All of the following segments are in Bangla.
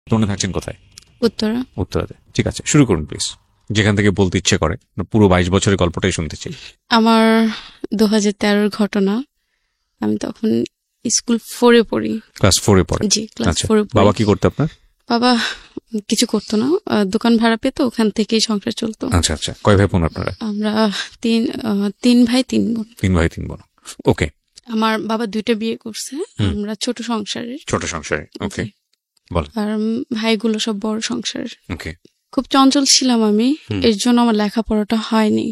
বর্তমানে থাকছেন কোথায়? উত্তরা। উত্তরাতে। ঠিক আছে, শুরু করুন প্লিজ, যেখান থেকে বলতে ইচ্ছে করে। পুরো 22 বছরের গল্পটাই শুনতে চাই। আমার 2013 ঘটনা। আমি তখন স্কুল 4-এ পড়ি। ক্লাস 4-এ পড়ে? জি, ক্লাস আচ্ছা। 4-এ পড়ি। বাবা কি করতে আপনার? বাবা কিছু করতো না, দোকান ভাড়া পেতো, ওখান থেকেই সংসার চলতো। আচ্ছা আচ্ছা। কয় ভাই বোন আপনারা? আমরা তিন ভাই 3 বোন। 3 ভাই 3 বোন। ওকে। আমার বাবা 2টা বিয়ে করছে। আমরা ছোট সংসারের। ছোট সংসারে। ওকে, বল। আর ভাইগুলো সব বড় সংসারের। ওকে। খুব চঞ্চল ছিলাম আমি, এর জন্য আমার লেখাপড়াটা হয়নি।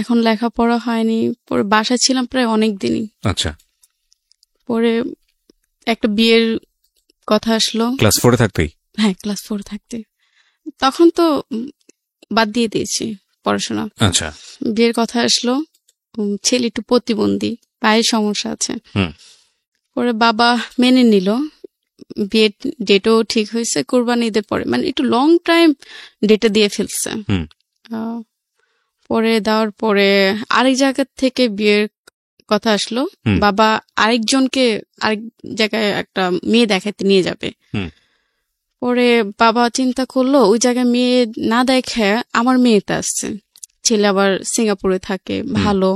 এখন লেখাপড়া হয়নি, পরে বাসায় ছিলাম প্রায় অনেক দিনই। আচ্ছা। পরে একটা বিয়ের কথা আসলো। ক্লাস 4-এ থাকতেই? হ্যাঁ, ক্লাস 4 থাকতে। তখন তো বাদ দিয়ে দিয়েছি পড়াশোনা। আচ্ছা। বিয়ের কথা আসলো, ছেলে একটু প্রতিবন্ধী, পায়ের সমস্যা আছে। পরে বাবা মেনে নিল, বিয়ের ডেটও ঠিক হয়েছে, কোরবানি ঈদের পরে, মানে একটু লং টাইম ডেটে দিয়ে ফেলছে। পরে দেওয়ার পরে আরেক জায়গা থেকে বিয়ের কথা আসলো, বাবা আরেকজনকে আরেক জায়গায় একটা মেয়ে দেখাতে নিয়ে যাবে। পরে বাবা চিন্তা করলো ওই জায়গায় মেয়ে না দেখে আমার মেয়েতে আসছে। ছেলে আবার সিঙ্গাপুরে থাকে, ভালো,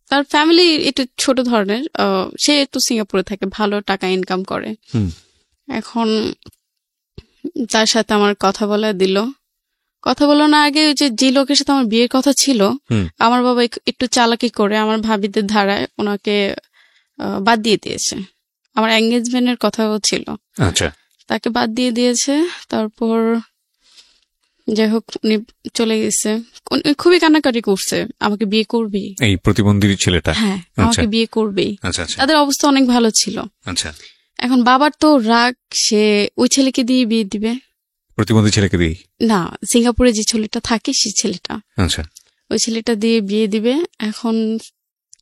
তার ফ্যামিলি একটু ছোট ধরনের, সে একটু সিঙ্গাপুরে থাকে, ভালো টাকা ইনকাম করে। এখন তার সাথে আমার কথা বলা দিল। কথা বলো না আগে যে লোকের সাথে আমার বিয়ের কথা ছিল, আমার বাবা একটু চালাকি করে আমার ভাবিদের ধারায় ওনাকে বাদ দিয়ে দিয়েছে। আমার এঙ্গেজমেন্টের কথাও ছিল। আচ্ছা। তাকে বাদ দিয়ে দিয়েছে। তারপর যাই হোক উনি চলে গেছে। খুবই কান্নাকাটি করছে, আমাকে বিয়ে করবি, এই প্রতিবন্ধী ছেলেটা? হ্যাঁ, আমাকে বিয়ে করবি। আচ্ছা আচ্ছা। তাদের অবস্থা অনেক ভালো ছিল। আচ্ছা। এখন বাবার তো রাগ, সে ওই ছেলেকে দিয়ে বিয়ে দিবে। প্রতিবন্ধী ছেলেকে দিয়ে? না, সিঙ্গাপুরে যে ছেলেটা থাকে সেই ছেলেটা। আচ্ছা। ওই ছেলেটা দিয়ে বিয়ে দিবে। এখন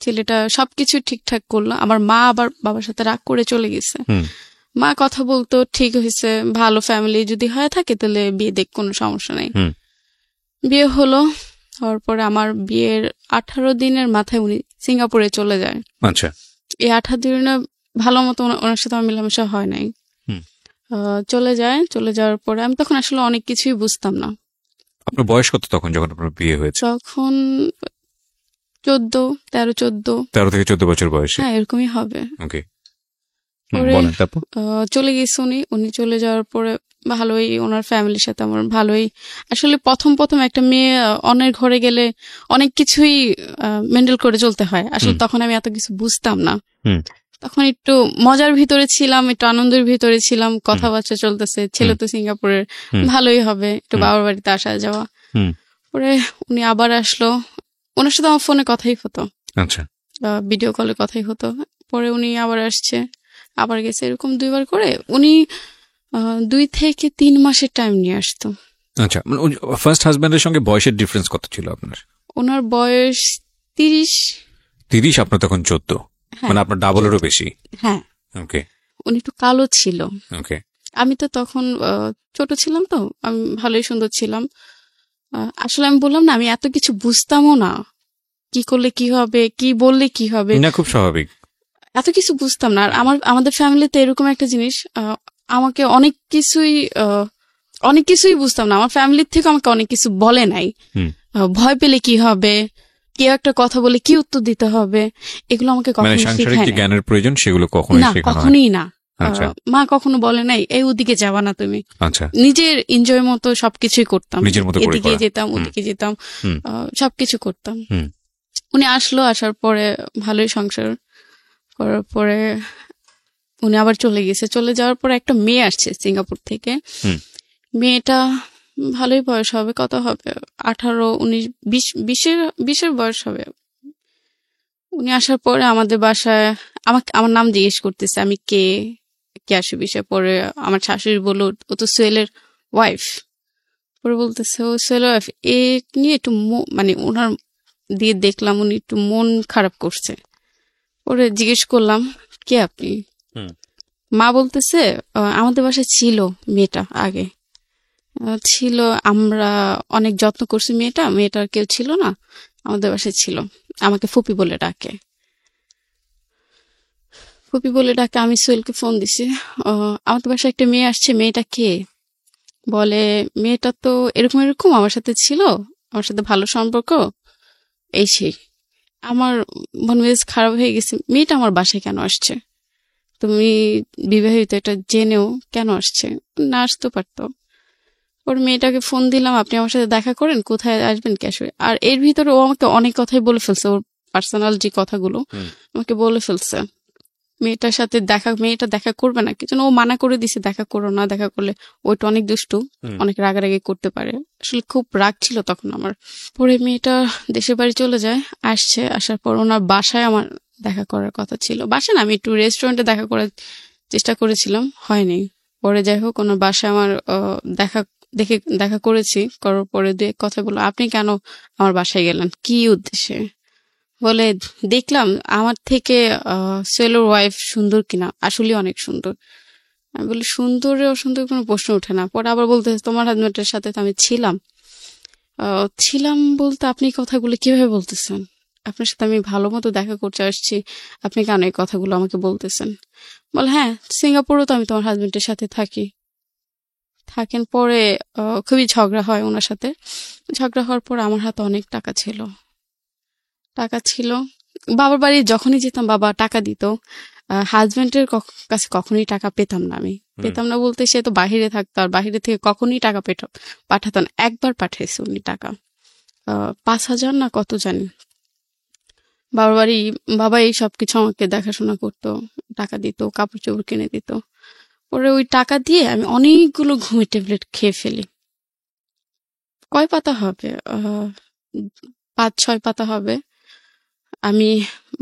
ছেলেটা সবকিছু ঠিকঠাক করলো, আমার মা আবার বাবার সাথে রাগ করে চলে গেছে। মা কথা বলতো, ঠিক হয়েছে, ভালো ফ্যামিলি যদি হয়ে থাকে তাহলে বিয়ে দেখ, কোনো সমস্যা নেই। বিয়ে হলো, হওয়ার পরে আমার বিয়ের 18 দিনের মাথায় উনি সিঙ্গাপুরে চলে যায়। আচ্ছা। এই 18 দিনে ভালো মতো ওনার সাথে আমার মেলামেশা হয় নাই। চলে যায়। চলে যাওয়ার পরে আমি তখন আসলে অনেক কিছুই বুঝতাম না। আপনার বয়স কত তখন যখন আপনার বিয়ে হয়েছে? তখন 13 থেকে 14 বছর বয়সে? হ্যাঁ, এরকমই হবে। ওকে। চলে গেছে উনি চলে যাওয়ার পরে ভালোই ওনার ফ্যামিলির সাথে আমার ভালোই, আসলে প্রথম একটা মেয়ে অন্যের ঘরে গেলে অনেক কিছুই মেন্টেল করে চলতে হয়। আসলে তখন আমি এত কিছু বুঝতাম না। তখন একটু মজার ভিতরে ছিলাম, একটু আনন্দের ভিতরে ছিলাম, কথাবার্তা চলতেছে, ছেলে তো সিঙ্গাপুরের, ভালোই হবে, একটু বাবার বাড়িতে আসা যাওয়া। পরে উনি আবার আসলো, ওনার সাথে আমার ফোনে কথাই হতো, আচ্ছা, ভিডিও কলে কথাই হতো। পরে উনি আবার আসছে, আবার গেছে, এরকম 2বার করে উনি 2 থেকে 3 মাসের টাইম নিয়ে আসতো। আচ্ছা, মানে ফার্স্ট হাজবেন্ডের সঙ্গে বয়সের ডিফারেন্স কত ছিল আপনার? ওনার বয়স 30। আপনার তখন 14, মানে আপনার ডাবলেরও বেশি। হ্যাঁ। ওকে। উনি একটু কালো ছিল। ওকে। আমি তো তখন ছোট ছিলাম, তো আমি ভালোই সুন্দর ছিলাম। আসলে আমি বললাম না, আমি এত কিছু বুঝতামও না, কি করলে কি হবে, কি বললে কি হবে, না, খুব স্বাভাবিক, এত কিছু বুঝতাম না। আর আমাদের ফ্যামিলিতে এরকম একটা জিনিস, আমাকে অনেক কিছুই বুঝতাম না। আমার ফ্যামিলির থেকে আমাকে অনেক কিছু বলে নাই, ভয় পেলে কি হবে, কেউ একটা কথা বলে কি উত্তর দিতে হবে, এগুলো আমাকে কখনো শেখায় নাই। জ্ঞানের প্রয়োজন সেগুলো কখনোই না। মা কখনো বলে নাই এই ওদিকে যাবা না তুমি। আচ্ছা। নিজের এনজয় মতো সবকিছুই করতাম, নিজের মতো এদিকে যেতাম, ওদিকে যেতাম, সবকিছু করতাম। উনি আসার পরে ভালোই সংসার করার পরে উনি আবার চলে গেছে। চলে যাওয়ার পরে একটা মেয়ে আসছে সিঙ্গাপুর থেকে। মেয়েটা ভালোই বয়স হবে, কত হবে, 18, 19, 20 বয়স হবে। উনি আসার পরে আমাদের বাসায় আমার নাম জিজ্ঞেস করতেছে, আমি কে আসি বিষয়। পরে আমার শাশুড়ি বললো ও তো সোহেলের ওয়াইফ। পরে বলতেছে ও সোহেলের ওয়াইফ, এ নিয়ে একটু মানে ওনার দিয়ে দেখলাম উনি একটু মন খারাপ করছে। পরে জিজ্ঞেস করলাম কে আপনি? মা বলতেছে আমাদের বাসায় ছিল মেয়েটা, আগে ছিল, আমরা অনেক যত্ন করছি, মেয়েটার কেউ ছিল না, আমাদের বাসায় ছিল, আমাকে ফুপি বলে ডাকে। ফুপি বলে ডাকে। আমি সোহেলকে ফোন দিছি, আমাদের বাসায় একটা মেয়ে আসছে, মেয়েটা কে? বলে মেয়েটা তো এরকম এরকম আমার সাথে ছিল, আমার সাথে ভালো সম্পর্ক, এই সেই। আমার মন মেজাজ খারাপ হয়ে গেছে, মেয়েটা আমার বাসায় কেন আসছে? তুমি বিবাহিত, এটা জেনেও কেন আসছে? না আসতে পারতো। ওর মেয়েটাকে ফোন দিলাম, আপনি আমার সাথে দেখা করেন, কোথায় আসবেন, ক্যাশে। আর এর ভিতরে ও আমাকে অনেক কথাই বলে ফেলছে, ওর পার্সোনাল যে কথাগুলো আমাকে বলে ফেলছে। মেয়েটা দেখা করবে না, কি জন্য ও মানা করে দিছে, দেখা করো না, দেখা করলে ওইটা অনেক দুষ্টু, অনেক রাগারাগি করতে পারে। আসলে খুব রাগ ছিল তখন আমার। পরে মেয়েটা দেশের বাড়ি চলে যায়, আসার পর ওনার বাসায় আমার দেখা করার কথা ছিল। বাসায় না, আমি একটু রেস্টুরেন্টে দেখা করার চেষ্টা করেছিলাম, হয়নি। পরে যাই হোক, ওনার বাসায় আমার দেখা করেছি। করার পরে দু এক কথা বললো, আপনি কেন আমার বাসায় গেলেন, কি উদ্দেশ্যে? বলে দেখলাম আমার থেকে সোহেলের ওয়াইফ সুন্দর কিনা, আসলে অনেক সুন্দর। আমি বলি সুন্দর অসুন্দর কোনো প্রশ্ন ওঠে না। পরে আবার বলতে, তোমার হাজবেন্ডের সাথে তো আমি ছিলাম বলতে আপনি কথাগুলো কিভাবে বলতেছেন? আপনার সাথে আমি ভালো মতো দেখা করতে আসছি, আপনি কেন এই কথাগুলো আমাকে বলতেছেন? বলে হ্যাঁ, সিঙ্গাপুরেও তো আমি তোমার হাজবেন্ডের সাথে থাকেন। পরে খুবই ঝগড়া হয় ওনার সাথে। ঝগড়া হওয়ার পর আমার হাতে অনেক টাকা ছিল। বাবার বাড়ি যখনই যেতাম বাবা টাকা দিত। হাজবেন্ডের কাছে কখনোই টাকা পেতাম না। পেতাম না বলতে, সে তো বাহিরে থাকতো, আর বাহিরে থেকে কখনোই টাকা পাঠাতো না। একবার পাঠাইছে উনি টাকা, 5,000 না কত জানি। বাবা এই সবকিছু আমাকে দেখাশোনা করতো, টাকা দিত, কাপড় চোপড় কিনে দিত। পরে ওই টাকা দিয়ে আমি অনেকগুলো ঘুমের ট্যাবলেট খেয়ে ফেলি। কয় পাতা হবে, 5-6 পাতা হবে। আমি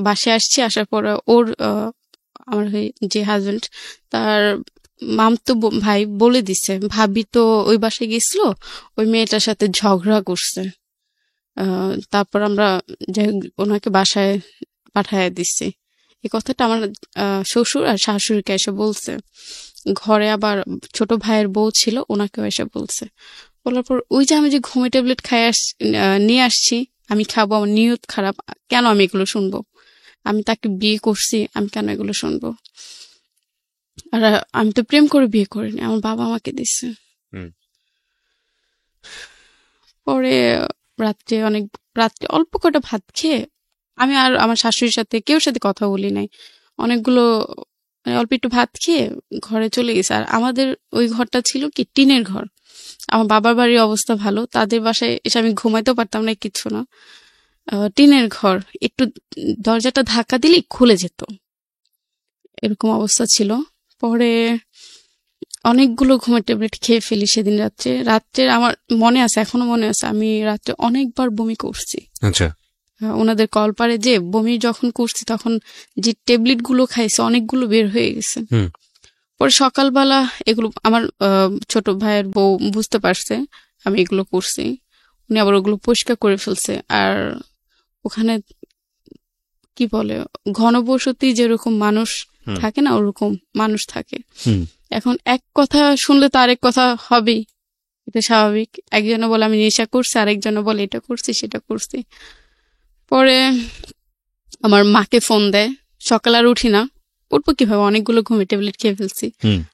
বাসায় আসার পরে ওর আমার যে হাজবেন্ড, তার মামতো ভাই বলে দিছে, ভাবি তো ওই বাসায় গেছিল, ওই মেয়েটার সাথে ঝগড়া করছে। তারপর আমরা ওনাকে বাসায় পাঠায় দিচ্ছি। এই কথাটা আমার শ্বশুর আর শাশুড়িকে এসে বলছে। ঘরে আবার ছোট ভাইয়ের বউ ছিল, ওনাকেও এসে বলছে। বলার পর ওই যে আমি যে ঘুমের ট্যাবলেট নিয়ে আসছি, আমি খাবো, আমার নিয়ত খারাপ, কেন আমি এগুলো শুনবো? আমি তাকে বিয়ে করছি, আমি কেন এগুলো শুনবো? আর আমি তো প্রেম করে বিয়ে করিনি, আমার বাবা আমাকে দিচ্ছে। পরে রাত্রে অল্প কটা ভাত খেয়ে আমি আর আমার শাশুড়ির সাথে কেউর সাথে কথা বলি নাই। অনেকগুলো অল্প একটু ভাত খেয়ে ঘরে চলে গেছে। আর আমাদের ওই ঘরটা ছিল কি টিনের ঘর। আমার বাবার বাড়ির অবস্থা ভালো, তাদের বাসায় এসে আমি ঘুমাইতেও পারতাম না, কিচ্ছু না। টিনের ঘর, একটু দরজাটা ধাক্কা দিলেই খুলে যেত, এরকম অবস্থা ছিল। পরে অনেকগুলো ঘুমের ট্যাবলেট খেয়ে ফেলি সেদিন রাত্রে আমার মনে আছে, এখনো মনে আছে, আমি রাত্রে অনেকবার বমি করছি। আচ্ছা। ওনাদের কলপারে যে বমি যখন করছি, তখন যে ট্যাবলেট গুলো খাইছে অনেকগুলো বের হয়ে গেছে। পরে সকালবেলা এগুলো আমার ছোট ভাইয়ের বউ বুঝতে পারছে আমি এগুলো করছি, উনি আবার ওগুলো পরিষ্কার করে ফেলছে। আর ওখানে কি বলে, ঘনবসতি যেরকম মানুষ থাকে না, ওরকম মানুষ থাকে। এখন এক কথা শুনলে তো আরেক কথা হবেই, এটা স্বাভাবিক। একজনে বলে আমি নেশা করছি, আরেকজনে বলে এটা করছি সেটা করছি। পরে আমার মাকে ফোন দেয়, সকাল আর উঠি না, উঠবো কিভাবে, অনেকগুলো ঘুমের ট্যাবলেট খেয়ে ফেলছি।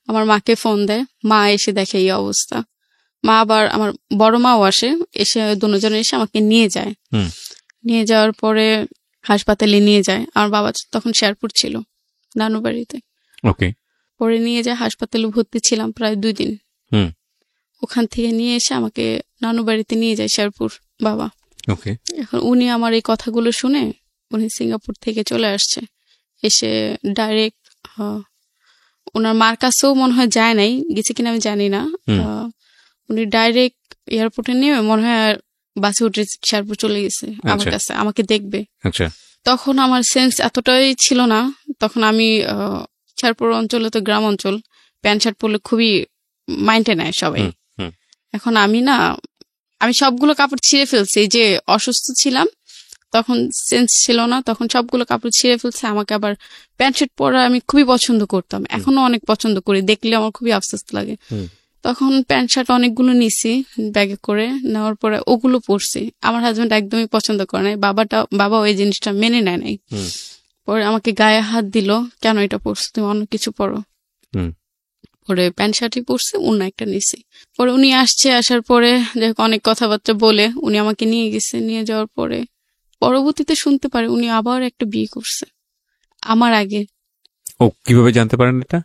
আমার মাকে ফোন দেয়, মা এসে দেখে এই অবস্থা। মা আবার আমার বড় মাও এসে দুজনে এসে আমাকে নিয়ে যাওয়ার পরে হাসপাতালে নিয়ে যায়। আমার বাবা তখন শেরপুর ছিল, নানু বাড়িতে। পরে নিয়ে যায় হাসপাতালে, ভর্তি ছিলাম প্রায় 2 দিন। ওখান থেকে নিয়ে এসে আমাকে নানু বাড়িতে নিয়ে যায় শেরপুর বাবা। এখন উনি আমার এই কথাগুলো শুনে উনি সিঙ্গাপুর থেকে চলে আসছে, এসে ডাইরেক্ট ওনার মার কাছেও মনে হয় যায় নাই, গেছে কিনা আমি জানি না। উনি ডাইরেক্ট এয়ারপোর্টে নেমে মনে হয় বাসে উঠে শেরপুর চলে গেছে আমার কাছে, আমাকে দেখবে। তখন আমার সেন্স এতটাই ছিল না, তখন আমি শেরপুর অঞ্চলে তো গ্রাম অঞ্চল, প্যান্ট শার্ট পরলে খুবই মাইন্ডে নেয় সবাই। এখন আমি সবগুলো কাপড় ছিঁড়ে ফেলছি, যে অসুস্থ ছিলাম তখন সেন্স ছিল না, তখন সবগুলো কাপড় ছিঁড়ে ফেলছে। আমাকে আবার প্যান্ট শার্ট পরা আমি খুবই পছন্দ করতাম, এখনো অনেক পছন্দ করি, দেখলে আমার খুবই আফসোস লাগে। তখন প্যান্ট শার্ট অনেকগুলো নিছি ব্যাগে করে, নেওয়ার পরে ওগুলো পরছি। আমার হাজবেন্ড একদমই পছন্দ করে নাই, বাবা ওই জিনিসটা মেনে নেয় নাই। পরে আমাকে গায়ে হাত দিল, কেন এটা পরছো, তুমি অন্য কিছু পরো। পরে প্যান্ট শার্টই পরছে, অন্য একটা নিছি। পরে উনি আসার পরে অনেক কথাবার্তা বলে উনি আমাকে নিয়ে গেছে। নিয়ে যাওয়ার পরে পরবর্তীতে শুনতে পারে উনি আবার একটা বিয়ে করছে আমার আগে। ও কিভাবে জানতে পারেন এটা?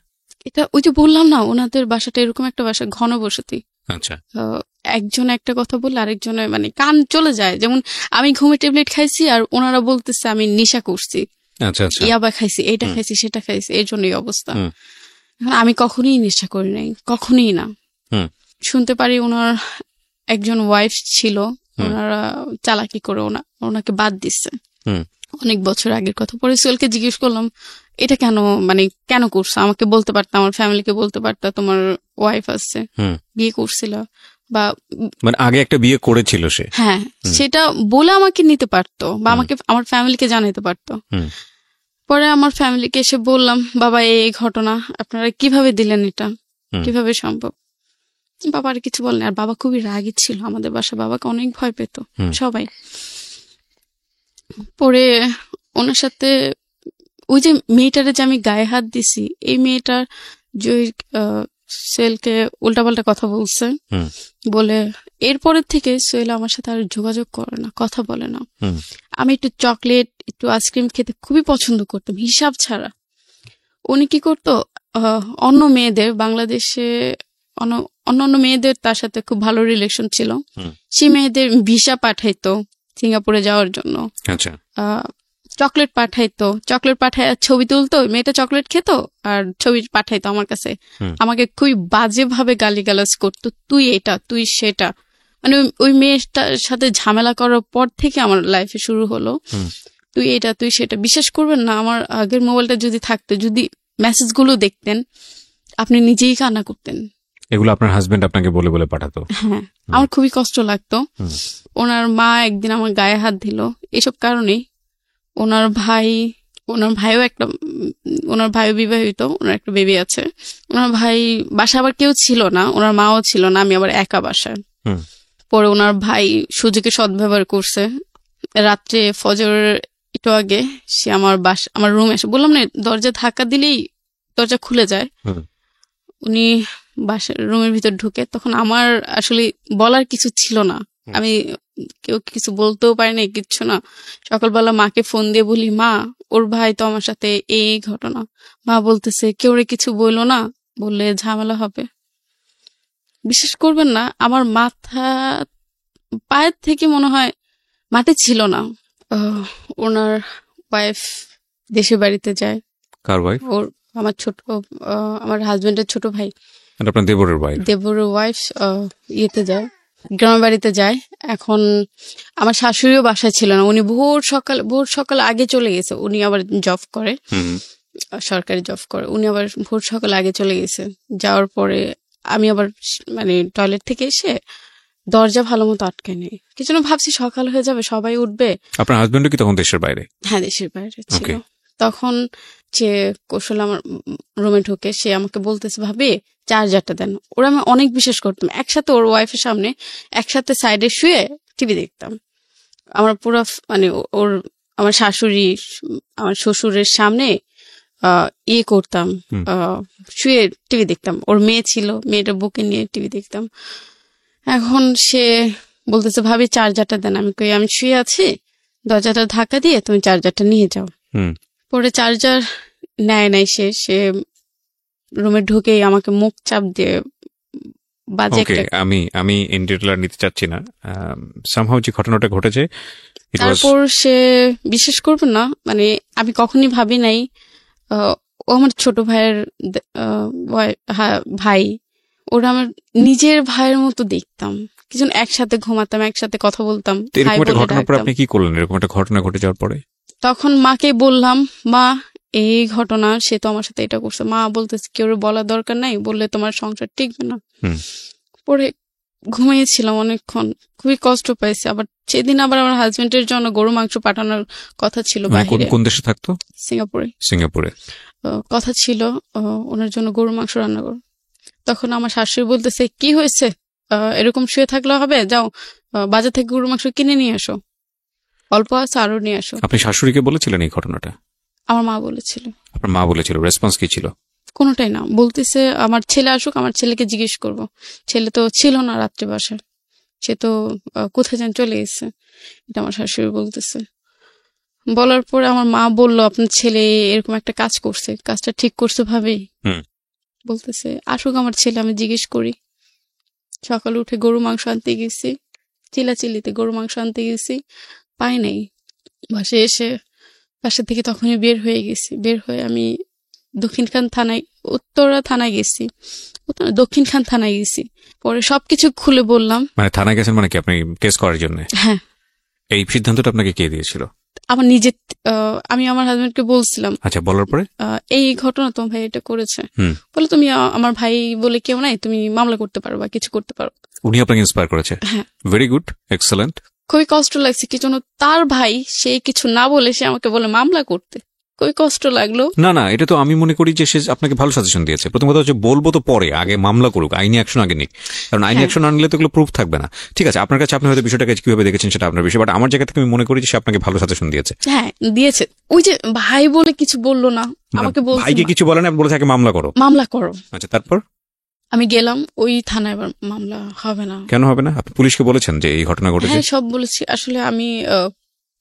এটা ওই যে বললাম না, ওনাদের বাসাটা এরকম একটা বাসা, ঘন বসতি। আচ্ছা। একজন একটা কথা বললে আরেকজনের মানে কান চলে যায়। যেমন আমি ঘুমের ট্যাবলেট খাইছি আর ওনারা বলতেছে আমি নেশা করছি, আচ্ছা আচ্ছা, ইয়াবা খাইছি, এটা খাইছি, সেটা খাইছি, এর জন্যই অবস্থা। আমি কখনোই নেশা করি নাই, কখনোই না। শুনতে পারি ওনার একজন ওয়াইফ ছিল, ওনারা চালাকি করে ওনাকে বাদ দিচ্ছে অনেক বছর আগের কথা। পরে সোহেলকে জিজ্ঞেস করলাম এটা কেন, মানে কেন করছো, আমাকে বলতে পারতাম, আমার ফ্যামিলিকে বলতে পারতাম তোমার ওয়াইফ আছে, বিয়ে করছিল, বা মানে আগে একটা বিয়ে করেছিল সে, হ্যাঁ সেটা বলে আমাকে নিতে পারতো বা আমাকে আমার ফ্যামিলিকে জানাতে পারতো। পরে আমার ফ্যামিলিকে এসে বললাম বাবা এই ঘটনা, আপনারা কিভাবে দিলেন, এটা কিভাবে সম্ভব। বাবা আর কিছু বলেন। আর বাবা খুবই রাগী ছিল আমাদের বাসা, বাবাকে অনেক ভয় পেত সবাই। পরে ওনার সাথে ওই যে মেয়েটারে যে আমি গায়ে হাত দিছি, এই মেয়েটার যে সোহেলকে উল্টাপাল্টা কথা বলছে, বলে এরপরের থেকে সোহেল আমার সাথে আর যোগাযোগ করে না, কথা বলে না। আমি একটু চকলেট, একটু আইসক্রিম খেতে খুবই পছন্দ করতাম হিসাব ছাড়া। উনি কি করতো, অন্য মেয়েদের, বাংলাদেশে অন্য মেয়েদের তার সাথে খুব ভালো রিলেশন ছিল, সেই মেয়েদের ভিসা পাঠাইতো সিঙ্গাপুরে যাওয়ার জন্য। চকলেট পাঠাইতো, চকলেট পাঠায় ছবি তুলতো, মেয়েটা চকলেট খেত আর ছবি পাঠাইতো আমার কাছে। আমাকে খুবই বাজে ভাবে গালিগালাজ করতো, তুই এটা, তুই সেটা। মানে ওই মেয়েটার সাথে ঝামেলা করার পর থেকে আমার লাইফে শুরু হলো তুই এটা, তুই সেটা। বিশ্বাস করবেন না, আমার আগের মোবাইলটা যদি থাকতো, যদি মেসেজগুলো দেখতেন, আপনি নিজেই কান্না করতেন। এগুলো আপনার হাজবেন্ড আপনাকে বলে বলে পাঠাতো? হ্যাঁ, আমার খুবই কষ্ট লাগতো। ওনার মা একদিন আমার গায়ে হাত দিল এসব কারণে। ওনার ভাইও বিবাহিত, ওনার একটা বেবি আছে। ওনার ভাই বাসা আবার কেউ ছিল না, ওনার মাও ছিল না, আমি আবার একা বাসায়। পরে ওনার ভাই সুযোগে সদ্ব্যবহার করছে। রাত্রে ফজর একটু আগে সে আমার রুমে এসে, বললাম না দরজা ধাক্কা দিলেই দরজা খুলে যায়, উনি বাসার রুমের ভিতর ঢুকে। তখন আমার আসলে বলার কিছু ছিল না, আমি কেউ কিছু বলতেও পারি না, কিচ্ছু না। সকালবেলা মাকে ফোন দিয়ে বলি, মা ওর ভাই তো আমার সাথে এই ঘটনা। মা বলতেছে কেউ কিছু বললো না, বললে ঝামেলা হবে। বিশ্বাস করবেন না, আমার মাথা পায়ের থেকে মনে হয় মাটি ছিল না। ওনার ওয়াইফ দেশের বাড়িতে যায়। কার ওয়াইফ? ওর আমার হাজবেন্ডের ছোট ভাই, আপনার দেবরের ওয়াইফ। দেবরের ওয়াইফ ইয়েতে যায়, গ্রামের বাড়িতে যায়। এখন আমার শাশুড়িও বাসায় ছিল না, উনি ভোর সকাল আগে চলে গেছে। উনি আবার জব করে, সরকারি জব করে। উনি আবার ভোর সকাল আগে চলে গেছে। যাওয়ার পরে আমি আবার মানে টয়লেট থেকে এসে দরজা ভালো মতো আটকে নেই, কিছু না, ভাবছি সকাল হয়ে যাবে, সবাই উঠবে। আপনার হাজবেন্ডও কি তখন দেশের বাইরে? হ্যাঁ, দেশের বাইরে ছিল। তখন যে কৌশল আমার রুমে ঢুকে সে আমাকে বলতেছে, ভাবি চার্জারটা দেন। ওরা আমি অনেক বিশ্বাস করতাম, একসাথে ওর ওয়াইফের সামনে একসাথে সাইডে শুয়ে টিভি দেখতাম। আমার পুরো মানে আমার শাশুড়ি, আমার শ্বশুরের সামনে ইয়ে করতাম, শুয়ে টিভি দেখতাম। ওর মেয়ে ছিল, মেয়েটা বুকে নিয়ে টিভি দেখতাম। এখন সে বলতেছে, ভাবি চার্জারটা দেন। আমি কই আমি শুয়ে আছি, দরজাটা ধাক্কা দিয়ে তুমি চার্জারটা নিয়ে যাও। পরে চার্জার নেয় নাই, সে রুমে ঢুকেই আমাকে মুখ চাপ দিয়ে বাজে একটা। আমি ইন্ডিটেলার নিতে চাচ্ছি না, সামহাউ যে ঘটনাটা ঘটেছে। তারপর সে বিশ্বাস করবে না, মানে আমি কখনই ভাবি নাই, ও আমার ছোট ভাইয়ের ভাই, ওরা আমার নিজের ভাইয়ের মতো দেখতাম। কিছু একসাথে ঘুমাতাম, একসাথে কথা বলতাম। আপনি কি করলেন এরকম একটা ঘটনা ঘটে যাওয়ার পরে? তখন মাকে বললাম, মা এই ঘটনা, সে তো আমার সাথে এটা করছে। মা বলতেছে কেউ বলার দরকার নাই, বললে তোমার সংসার টিকবে না। পরে ঘুমিয়েছিলাম অনেকক্ষণ, খুবই কষ্ট পাইছি। আবার সেদিন আবার আমার হাজবেন্ডের জন্য গরু মাংস পাঠানোর কথা ছিল বাইরে। কোন দেশে থাকতো? সিঙ্গাপুরে কথা ছিল ওনার জন্য গরু মাংস রান্না করো। তখন আমার শাশুড়ি বলতেছে, কি হয়েছে, এরকম শুয়ে থাকলে হবে, যাও বাজার থেকে গরু মাংস কিনে নিয়ে আসো, অল্প আছে আরো নিয়ে আসো। আপনি শাশুড়িকে বলেছিলেন এই ঘটনাটা? আমার মা বলেছিল। আপনার মা বলেছিল, রেসপন্স কি ছিল? কোনোটাই না, বলতেছে আমার ছেলে আসুক, আমার ছেলেকে জিজ্ঞেস করব। ছেলে তো ছিল না রাত্রে বাসায়, সে তো কোথায় যেন চলে গেছে, এটা আমার শাশুড়ি বলতেছে। বলার পরে আমার মা বলল আপনার ছেলে এরকম একটা কাজ করছে, কাজটা ঠিক করছে ভাবেই। বলতেছে আসুক আমার ছেলে, আমি জিজ্ঞেস করি। সকালে উঠে গরু মাংস আনতে গেছি, চিলাচিলিতে গরু মাংস আনতে গেছি, পাই নাই। বাসায় এসে বাসা থেকে তখনই বের হয়ে গেছি। বের হয়ে আমি দক্ষিণখান থানায়, উত্তরা থানায় গেছি, দক্ষিণখান থানায় গেছি। পরে সবকিছু খুলে বললাম। মানে থানায় গেছেন মানে কি আপনি কেস করার জন্য? হ্যাঁ। এই সিদ্ধান্তটা আপনাকে কে দিয়েছিল? আমার নিজের, আমি আমার হাজবেন্ডকে বলছিলাম। আচ্ছা, বলার পরে এই ঘটনা তোমার ভাই এটা করেছে, বলে তুমি আমার ভাই বলে কেউ নাই, তুমি মামলা করতে পারো বা কিছু করতে পারো। উনি আপনাকে ইন্সপায়ার করেছে? হ্যাঁ। Very good, excellent. খুবই কষ্ট লাগছে কি জন্য, তার ভাই সে কিছু না বলে সে আমাকে বলে মামলা করতে, খুবই কষ্ট লাগলো। না না, এটা তো আমি মনে করি যে সে আপনাকে ভালো সাজেশন দিয়েছে। প্রথম কথা হচ্ছে বলবো তো পরে, আগে মামলা করুক, আইনি অ্যাকশন আগে নিক, কারণ আইনি অ্যাকশন আনলে তো এগুলো প্রুফ থাকবে না। ঠিক আছে, আপনার কাছে আপনি হয়তো বিষয়টাকে কিভাবে দেখেছেন সেটা আপনার বিষয়, বাট আমার জায়গা থেকে আমি মনে করি যে সে আপনাকে ভালো সাজেশন দিয়েছে। হ্যাঁ দিয়েছে, ওই যে ভাই বলে কিছু বললো না, আমাকে বলছে ভাইকে কিছু বলে না, বলেছে আগে মামলা করো। মামলা করো। আচ্ছা, তারপর আমি গেলাম ওই থানায়, এবার মামলা হবে না। কেন হবে না? আপনি পুলিশকে বলেছেন যে এই ঘটনা ঘটেছে? হ্যাঁ সব বলেছি, আসলে আমি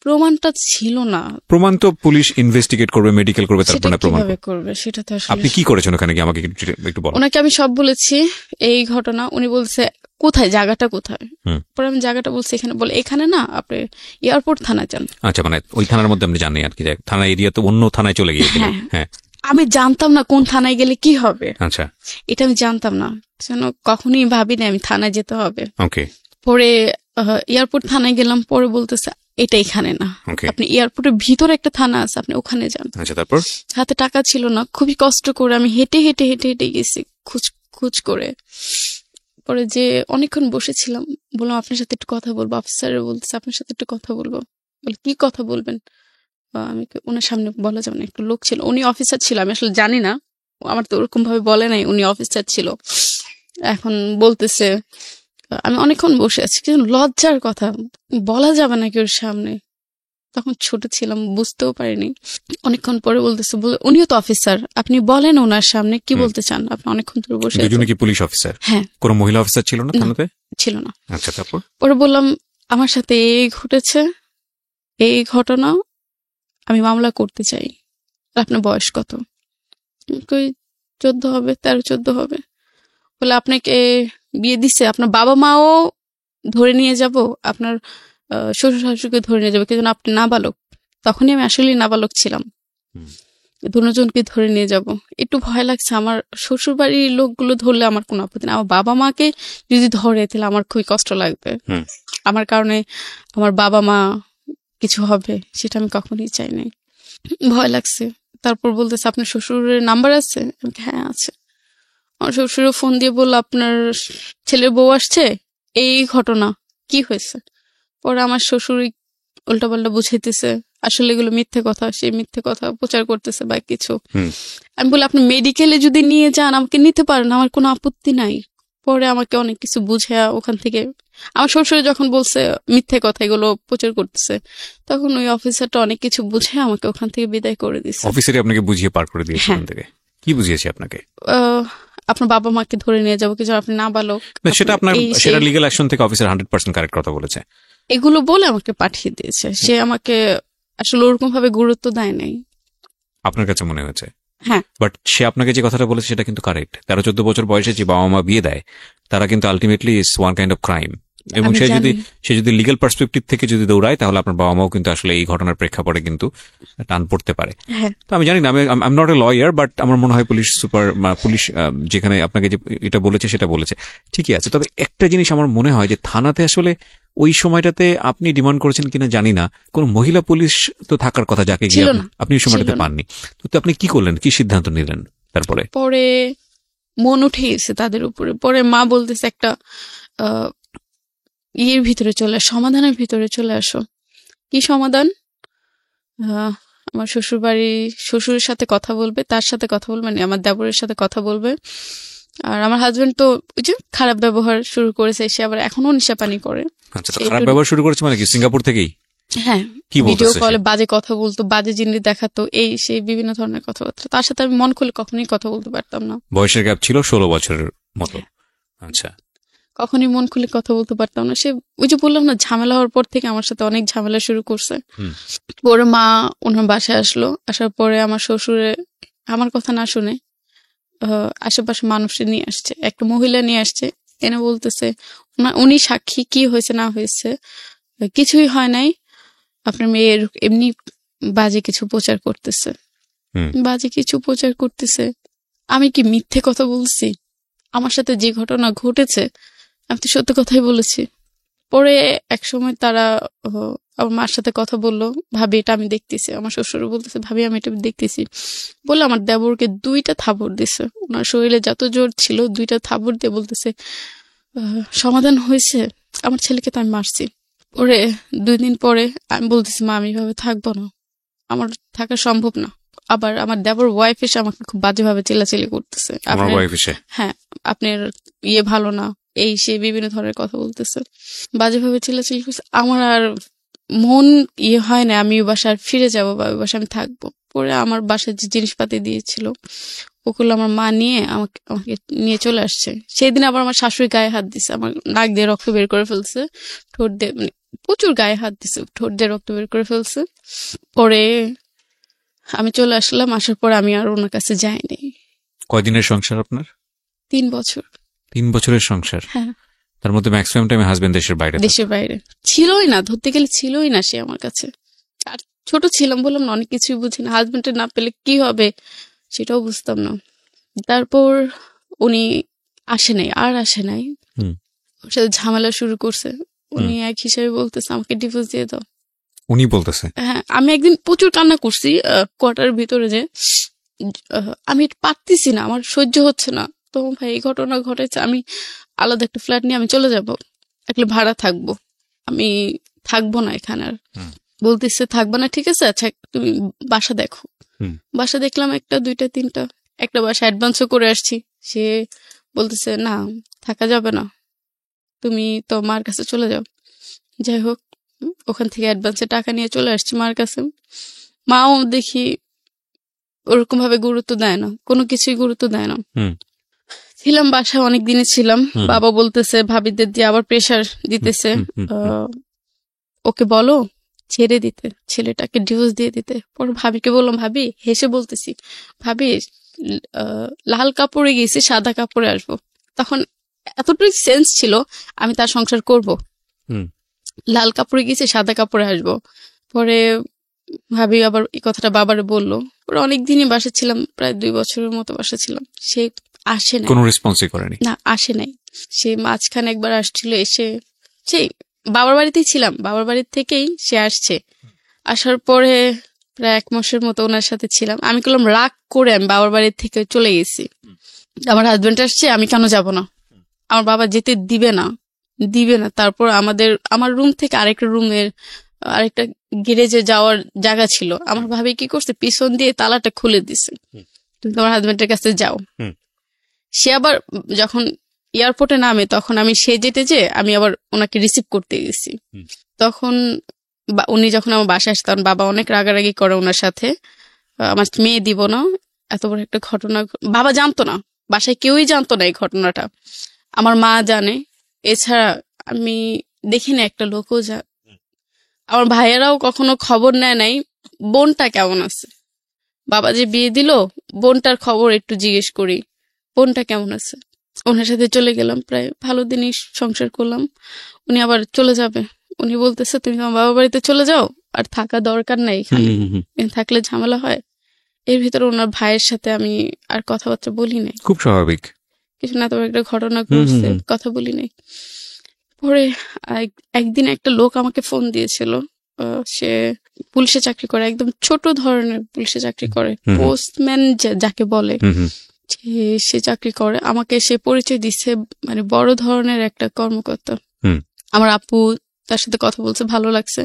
প্রমাণটা ছিল না। প্রমাণ তো পুলিশ ইনভেস্টিগেট করবে, মেডিকেল করবে, তারপরে প্রমাণ করবে সেটা তো আসলে। আপনি কি করেছেন ওখানে গিয়ে আমাকে একটু বলুন। ওনাকে আমি সব বলেছি এই ঘটনা, উনি বলছে কোথায়, জায়গাটা কোথায়। পরে আমি জায়গাটা বলছি এখানে, বলে এখানে না, আপনি এয়ারপোর্ট থানায় যান। আচ্ছা, মানে ওই থানার মধ্যে আপনি জানেন আর কি, থানা এরিয়া তো অন্য থানায় চলে গিয়ে। হ্যাঁ, আমি জানতাম না কোন থানায় গেলে কি হবে। আচ্ছা, এটা আমি জানতাম না, যেন কখনোই ভাবিনি আমি থানায় যেতে হবে। ওকে। পরে এয়ারপোর্ট থানায় গেলাম, পরে বলতেছে এটা এখানে না, আপনি এয়ারপোর্টের ভিতরে একটা থানা আছে, আপনি ওখানে যান। আচ্ছা, তারপর হাতে টাকা ছিল না, খুবই কষ্ট করে আমি হেঁটে হেঁটে হেঁটে হেঁটে গেছি খুঁজ করে। পরে যে অনেকক্ষণ বসেছিলাম, বললাম আপনার সাথে একটু কথা বলবো। অফিসার বলতেছে আপনার সাথে একটু কথা বলবো। বলে কি কথা বলবেন? আমি ওনার সামনে বলা যাবে না, একটু লোক ছিল, উনি অফিসার ছিল, আমি আসলে জানি না, আমার তো ওরকম ভাবে বলে নাই উনি অফিসার ছিল। এখন বলতেছে, আমি অনেকক্ষণ বসে আছি, কিন্তু লজ্জার কথা, বলা যাবে না কেউ সামনে, তখন ছোট ছিলাম, বুঝতেও পারিনি। অনেকক্ষণ পরে বলতেছে, উনিও তো অফিসার, আপনি বলেন ওনার সামনে কি বলতে চান। আপনি অনেকক্ষণ ধরে বসে আছেন। দুজনে কি পুলিশ অফিসার? হ্যাঁ। কোনো মহিলা অফিসার ছিল না থানাতে? ছিল না। আচ্ছা, তারপর পরে বললাম আমার সাথে এই ঘটেছে, এই ঘটনা, আমি মামলা করতে চাই। আপনার বয়স কত? 14 হবে, 13-14 হবে। বলে আপনাকে বিয়ে দিচ্ছে, আপনার বাবা মাও ধরে নিয়ে যাব, আপনার শ্বশুর শাশুড়িকে ধরে নিয়ে যাবে, কিন্তু আপনি নাবালক। তখনই আমি আসলে নাবালক ছিলাম। দুজনকে ধরে নিয়ে যাব। একটু ভয় লাগছে, আমার শ্বশুর বাড়ির লোকগুলো ধরলে আমার কোনো আপত্তি না, আমার বাবা মাকে যদি ধরে তাহলে আমার খুবই কষ্ট লাগবে। আমার কারণে আমার বাবা মা কিছু হবে, সেটা আমি কখনোই চাই নাই, ভয় লাগছে। তারপর বলতেছে আপনার শ্বশুরের নাম্বার আছে? হ্যাঁ আছে। আমার শ্বশুরও ফোন দিয়ে বলল আপনার ছেলের বউ আসছে, এই ঘটনা কি হয়েছে। পরে আমার শ্বশুর উল্টাপাল্টা বুঝাইতেছে, আসলে এগুলো মিথ্যে কথা, সে মিথ্যে কথা প্রচার করতেছে বা কিছু। আমি বলি আপনি মেডিকেলে যদি নিয়ে যান আমাকে নিতে পারেন, আমার কোনো আপত্তি নাই। পরে আমাকে অনেক কিছু বুঝে ওখান থেকে, আমার শ্বশুর যখন বলছে মিথ্যে কথা এগুলো প্রচার করতেছে, তখন ওই অফিসারটা অনেক কিছু বুঝে আমাকে ওখান থেকে বিদায় করে দিচ্ছে। অফিসারই আপনাকে বুঝিয়ে পার করে দিয়েছে ওখান থেকে? কি বুঝিয়েছে আপনাকে? আপনার বাবা মাকে ধরে নিয়ে যাবো, কিছু আপনি নাবালক। সেটা আপনার, সেটা লিগ্যাল অ্যাকশন থেকে অফিসার 100% কারেক্ট কথা বলেছে। এগুলো বলে আমাকে পাঠিয়ে দিয়েছে, সে আমাকে আসলে ওরকম ভাবে গুরুত্ব দেয় নাই আপনার কাছে মনে হয়েছে। হ্যাঁ, বাট সে আপনাকে যে কথাটা বলেছে সেটা কিন্তু কারেক্ট। 13-14 বছর বয়সে যে বাবা মা বিয়ে দেয়, তারা কিন্তু ultimately it's one kind of crime. এবং সে যদি লিগ্যাল পার্সপেক্টিভ থেকে যদি দৌড়ায়, তাহলে আপনার বাবা মাও কিন্তু আসলে এই ঘটনার প্রেক্ষাপটে কিন্তু টান পড়তে পারে। তো আমি জানি না, আমি I am not a lawyer, but আমার মনে হয় পুলিশ যেখানে আপনাকে যে এটা বলেছে সেটা বলেছে ঠিকই আছে। তবে একটা জিনিস আমার মনে হয় যে থানাতে আসলে ওই সময়টাতে আপনি ডিমান্ড করেছেন কিনা জানি না, কোন মহিলা পুলিশ তো থাকার কথা যাকে গিয়ে আপনি ওই সময়টাতে পাননি। তো আপনি কি করলেন, কি সিদ্ধান্ত নিলেন? তারপরে পরে মন উঠে গেছে তাদের উপরে। পরে মা বলতেছে একটা ইয়ের ভিতরে চলে, সমাধানের ভিতরে চলে আসো। কি সমাধান? আমার শ্বশুরের সাথে কথা বলবে, তার সাথে কথা বলবে, মানে আমার দেবরের সাথে কথা বলবে। আর আমার হাজবেন্ড তো ওই যে খারাপ ব্যবহার শুরু করেছে, সে আবার এখনো নেশা পানি করে। আচ্ছা, খারাপ ব্যবহার শুরু করেছে মানে কি সিঙ্গাপুর থেকেই? হ্যাঁ, কি ভিডিও বলতেছে কলে সে? বাজে কথা বলতো, বাজে জিনিস দেখাতো, এই সেই বিভিন্ন ধরনের কথাবার্তা। তার সাথে আমি মন খুলে কখনোই কথা বলতে পারতাম না। বয়সের গ্যাপ ছিল 16 বছরের মতো। আচ্ছা, কখনোই মন খুলে কথা বলতে পারতাম না। সে ওই যে বললাম না, ঝামেলা হওয়ার পর থেকে আমার সাথে অনেক ঝামেলা শুরু করছে। হুম। ওর মা ওনার বাসায় আসলো, আসার পরে আমার শ্বশুরে আমার কথা না শুনে আশেপাশে মানুষে নিয়ে আসছে, একটা মহিলা নিয়ে আসছে, এনে বলতেছে উনি সাক্ষী, কি হয়েছে না হয়েছে কিছুই হয় নাই, আপনার মেয়ের এমনি বাজে কিছু প্রচার করতেছে। হুম। বাজে কিছু প্রচার করতেছে, আমি কি মিথ্যে কথা বলছি? আমার সাথে যে ঘটনা ঘটেছে আমি তো সত্যি কথাই বলেছি। পরে এক সময় তারা আমার মার সাথে কথা বললো, ভাবি এটা আমি দেখতেছি। আমার শ্বশুর বলতেছে, ভাবি আমি এটা দেখতেছি। বলে আমার দেবরকে 2টা থাপড় দিছে, ওনার শরীরে যত জোর ছিল 2টা থাপড় দিয়ে বলতেছে সমাধান হয়েছে, আমার ছেলেকে তো আমি মারছি। পরে 2 দিন পরে আমি বলতেছি, মা আমি এভাবে থাকবো না, আমার থাকা সম্ভব না। আবার আমার দেবর ওয়াইফ এসে আমাকে খুব বাজেভাবে চিল্লাচিল্লি করতেছে, আমার ওয়াইফ এসে হ্যাঁ আপনার ভালো না, এই সে বিভিন্ন ধরনের কথা বলতেছে, বাজেভাবে চিল্লাচিল্লি করছে। আমার আর মন হয় না আমি ওই বাসায় ফিরে যাব বা ওই বাসায় আমি থাকবো। পরে আমার বাসায় যে জিনিসপাতি দিয়েছিল ওগুলো আমার মা নিয়ে আমাকে নিয়ে চলে আসছে। সেদিন আবার আমার শাশুড়ি গায়ে হাত দিছে, আমার নাক দিয়ে রক্ত বের করে ফেলছে, ঠোঁট দিয়ে মানে প্রচুর গায়ে হাত দিছে, ঠোঁট দিয়ে রক্ত বের করে ফেলছে। পরে আমি চলে আসলাম, আসার পর আমি আর ওনার কাছে যাইনি। কয়দিনের সংসার আপনার? 3 বছর। 3 বছরের সংসার। হ্যাঁ, তার মধ্যে ম্যাক্সিমাম টাইম হাজবেন্ড দেশের বাইরে। দেশের বাইরে ছিলই না, ধরতে গেলে ছিলই না সে আমার কাছে। আর ছোট ছিলাম, বললাম না, অনেক কিছুই বুঝি না। হাজবেন্ডের না পেলে কি হবে সেটাও বুঝতাম না। তারপর উনি আসে নাই। ওর সাথে ঝামেলা শুরু করছে। উনি এক হিসাবে বলতেছে আমাকে ডিভোর্স দিয়ে দাও। উনি বলতেছে? হ্যাঁ, আমি একদিন প্রচুর কান্না করছি কোয়ার্টারের ভিতরে, যে আমি পারতেছি না, আমার সহ্য হচ্ছে না। তো ভাই এই ঘটনা ঘটেছে, আমি আলাদা একটা ফ্ল্যাট নিয়ে আমি চলে যাব, একটা ভাড়া থাকবো, আমি থাকবো না এখানে আর। বলতেছে থাকবো না, ঠিক আছে, আচ্ছা তুমি বাসা দেখো। বাসা দেখলাম, 1টা 2টা 3টা, একটা বাসা অ্যাডভান্সও করে আসছি। সে বলতেছে না থাকা যাবে না, তুমি তো মার কাছে চলে যাও। যাই হোক, ওখান থেকে অ্যাডভান্সে টাকা নিয়ে চলে আসছি মার কাছে। মাও দেখি ওরকম ভাবে গুরুত্ব দেয় না, কোনো কিছুই গুরুত্ব দেয় না। ছিলাম বাসায় অনেক দিনই ছিলাম। বাবা বলতেছে ভাবিদের দিয়ে আবার প্রেশার দিতেছে, ওকে বলো ছেড়ে দিতে, ছেলেটাকে ডিভোর্স দিয়ে দিতে। পর ভাবিকে বললাম, ভাবি হেসে বলতেছি, ভাবি লাল কাপড়ে গেছি সাদা কাপড়ে আসবো। তখন এতটুকু সেন্স ছিল আমি তার সংসার করব। লাল কাপড়ে গেছি সাদা কাপড়ে আসবো। পরে ভাবি আবার এই কথাটা বাবারে বললো। পরে অনেকদিনই বাসা ছিলাম, প্রায় 2 বছরের মতো বাসা ছিলাম। সে আসে নাই, কোনো রেসপন্সই করেনি। না আসে নাই। সে মাঝখানে একবার আসছিল, এসে সেই বাবার বাড়িতেই ছিলাম, বাবার বাড়ির থেকেই সে আসছে। আসার পরে প্রায় 1 মাসের মতো ওনার সাথে ছিলাম। আমি করলাম রাগ করে আমি বাবার বাড়ির থেকে চলে গেছি। আমার হাজবেন্ড আসছে, আমি কেন যাব না, আমার বাবা যেতে দিবে না। তারপর আমার রুম থেকে আরেকটা গ্যারেজে যাওয়ার জায়গা ছিল। আমার ভাবি কি করছে, পিছন দিয়ে তালাটা খুলে দিছে, তুমি তোমার হাজবেন্ডের কাছে যাও। সে আবার যখন এয়ারপোর্টে নামে তখন আমি যে আমি আবার ওনাকে রিসিভ করতে গেছি। তখন উনি যখন আমার বাসায় আসে তখন বাবা অনেক রাগারাগি করে ওনার সাথে, আমার মেয়ে দিব না, এত বড় একটা ঘটনা। বাবা জানতো না, বাসায় কেউই জানতো না এই ঘটনাটা, আমার মা জানে, এছাড়া আমি দেখি না একটা লোকও আমার ভাইয়েরাও কখনো খবর নেয় নাই বোনটা কেমন আছে। বাবা যে বিয়ে দিল, বোনটার খবর একটু জিজ্ঞেস করি, বোনটা কেমন আছে। ওনার সাথে চলে গেলাম, প্রায় ভালো দিনই সংসার করলাম। উনি আবার চলে যাবে, উনি বলতেছে তুমি তোমার বাবা বাড়িতে চলে যাও, আর থাকা দরকার নাই এখানে, থাকলে ঝামেলা হয়। এর ভিতরে ওনার ভাইয়ের সাথে আমি আর কথাবার্তা বলি নাই, খুব স্বাভাবিক কিছু না, তবে একটা ঘটনা ঘটছে, কথা বলি নাই। পরে একদিন একটা লোক আমাকে ফোন দিয়েছিল, সে পুলিশে চাকরি করে, একদম ছোট ধরনের পুলিশে চাকরি করে, পোস্টম্যান যাকে বলে, সে চাকরি করে। আমাকে সে পরিচয় দিচ্ছে মানে বড় ধরনের একটা কর্মকর্তা। আমার আপু তার সাথে কথা বলছে, ভালো লাগছে।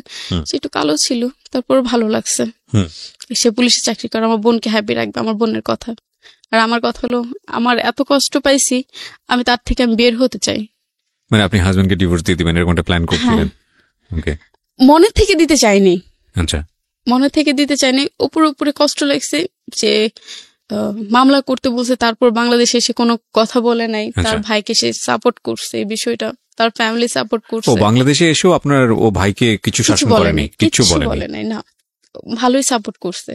সে একটু কালো ছিল, তারপর ভালো লাগছে। সে পুলিশে চাকরি করে, আমার বোনকে হ্যাপি রাখবে, আমার বোনের কথা। আর আমার কথা হলো, আমার এত কষ্ট পাইছি, আমি তার থেকে আমি বের হতে চাই। মানে আপনি হাজবেন্ডকে ডিভোর্স দিয়ে দিবেন এরকম একটা প্ল্যান করছিলেন? ওকে। মনে থেকে দিতে চাইনি, আচ্ছা, মনে থেকে দিতে চাইনি। উপরে উপরে কষ্ট লাগছে যে মামলা করতে বলছে, তারপর বাংলাদেশে এসে কোনো কথা বলে নাই। তার ভাইকে সে সাপোর্ট করছে এই বিষয়টা, তার ফ্যামিলি সাপোর্ট করছে। ও বাংলাদেশে এসেও আপনার ও ভাইকে কিছু শাসন করেনি, কিছু বলে নাই? না, ভালোই সাপোর্ট করছে।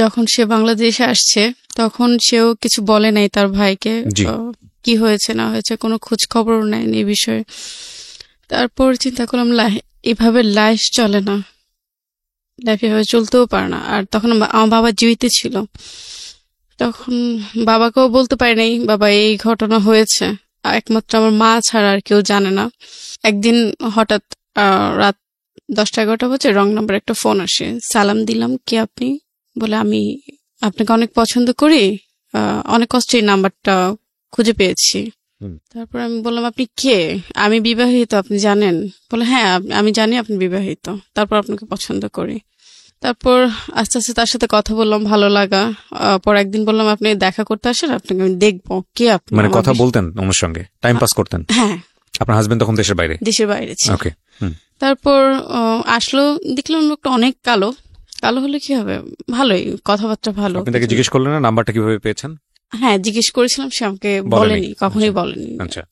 যখন সে বাংলাদেশে আসছে তখন সেও কিছু বলে নাই তার ভাইকে, কি হয়েছে না হয়েছে কোনো খোঁজ খবর নেয়নি এই বিষয়ে। তারপর চিন্তা করলাম এভাবে লাইফ চলে না, লাইফ এভাবে চলতেও পারে না। আর তখন আমার বাবা জীবিত ছিল, তখন বাবাকেও বলতে পারি নাই বাবা এই ঘটনা হয়েছে, একমাত্র আমার মা ছাড়া আর কেউ জানে না। একদিন হঠাৎ রাত 10-11টা বাজে রং নাম্বার একটা ফোন আসে। সালাম দিলাম, কে আপনি? বলে আমি আপনাকে অনেক পছন্দ করি, অনেক কষ্টে এই নাম্বারটা খুঁজে পেয়েছি। তারপর আমি বললাম আপনি কে? আমি বিবাহিত, আপনি জানেন? বলে হ্যাঁ আমি জানি আপনি বিবাহিত, তারপর আপনাকে পছন্দ করি। তারপর আস্তে আস্তে তার সাথে কথা বললাম, ভালো লাগা। পর একদিন বললাম আপনি দেখা করতে আসেন, আপনাকে আমি দেখবো। কে আপনি? মানে কথা বলতেন ওনার সঙ্গে, টাইম পাস করতেন? হ্যাঁ। আপনার হাজবেন্ড তখন দেশের বাইরে? দেশের বাইরে ছিল। ওকে। তারপর আসলো, দেখলাম লোকটা অনেক কালো। কালো হলে কি হবে, ভালোই কথাবার্তা ভালো। আপনি তাকে জিজ্ঞেস করলেন না নাম্বারটা কিভাবে পেয়েছেন? হ্যাঁ জিজ্ঞেস করেছিলাম, সে আমাকে বলেনি, কখনোই বলেনি। আচ্ছা,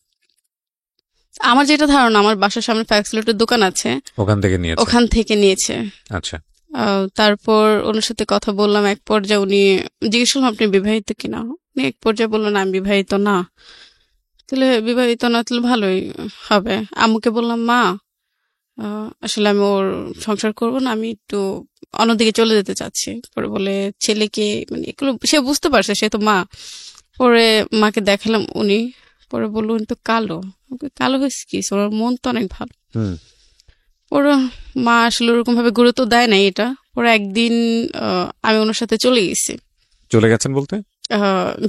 আমার যেটা ধারণা আমার বাসার সামনে ফ্যাক্সিলিটির দোকান আছে, ওখান থেকে নিয়েছে। আচ্ছা। তারপর ওনার সাথে কথা বললাম, এক পর্যায়ে উনি জিজ্ঞেস করলাম আপনি বিবাহিত কিনা? উনি এক পর্যায়ে বললেন আমি বিবাহিত না। তাহলে বিবাহিত না, তাহলে ভালোই হবে। আম্মুকে বললাম মা আসলে আমি ওর সংসার করবো না, আমি একটু অন্যদিকে চলে যেতে চাচ্ছি। পরে বলে ছেলেকে, মানে এগুলো সে বুঝতে পারছে, সে তো মা। পরে মাকে দেখালাম, উনি পরে বললো উনি তো কালো। কালো হয়েছে কি, ওর মন তো অনেক ভালো। পরে মা আসলে ওরকম ভাবে গুরুত্ব দেয় নাই এটা। পরে একদিন আমি ওনার সাথে চলে গেছি। চলে গেছেন বলতে?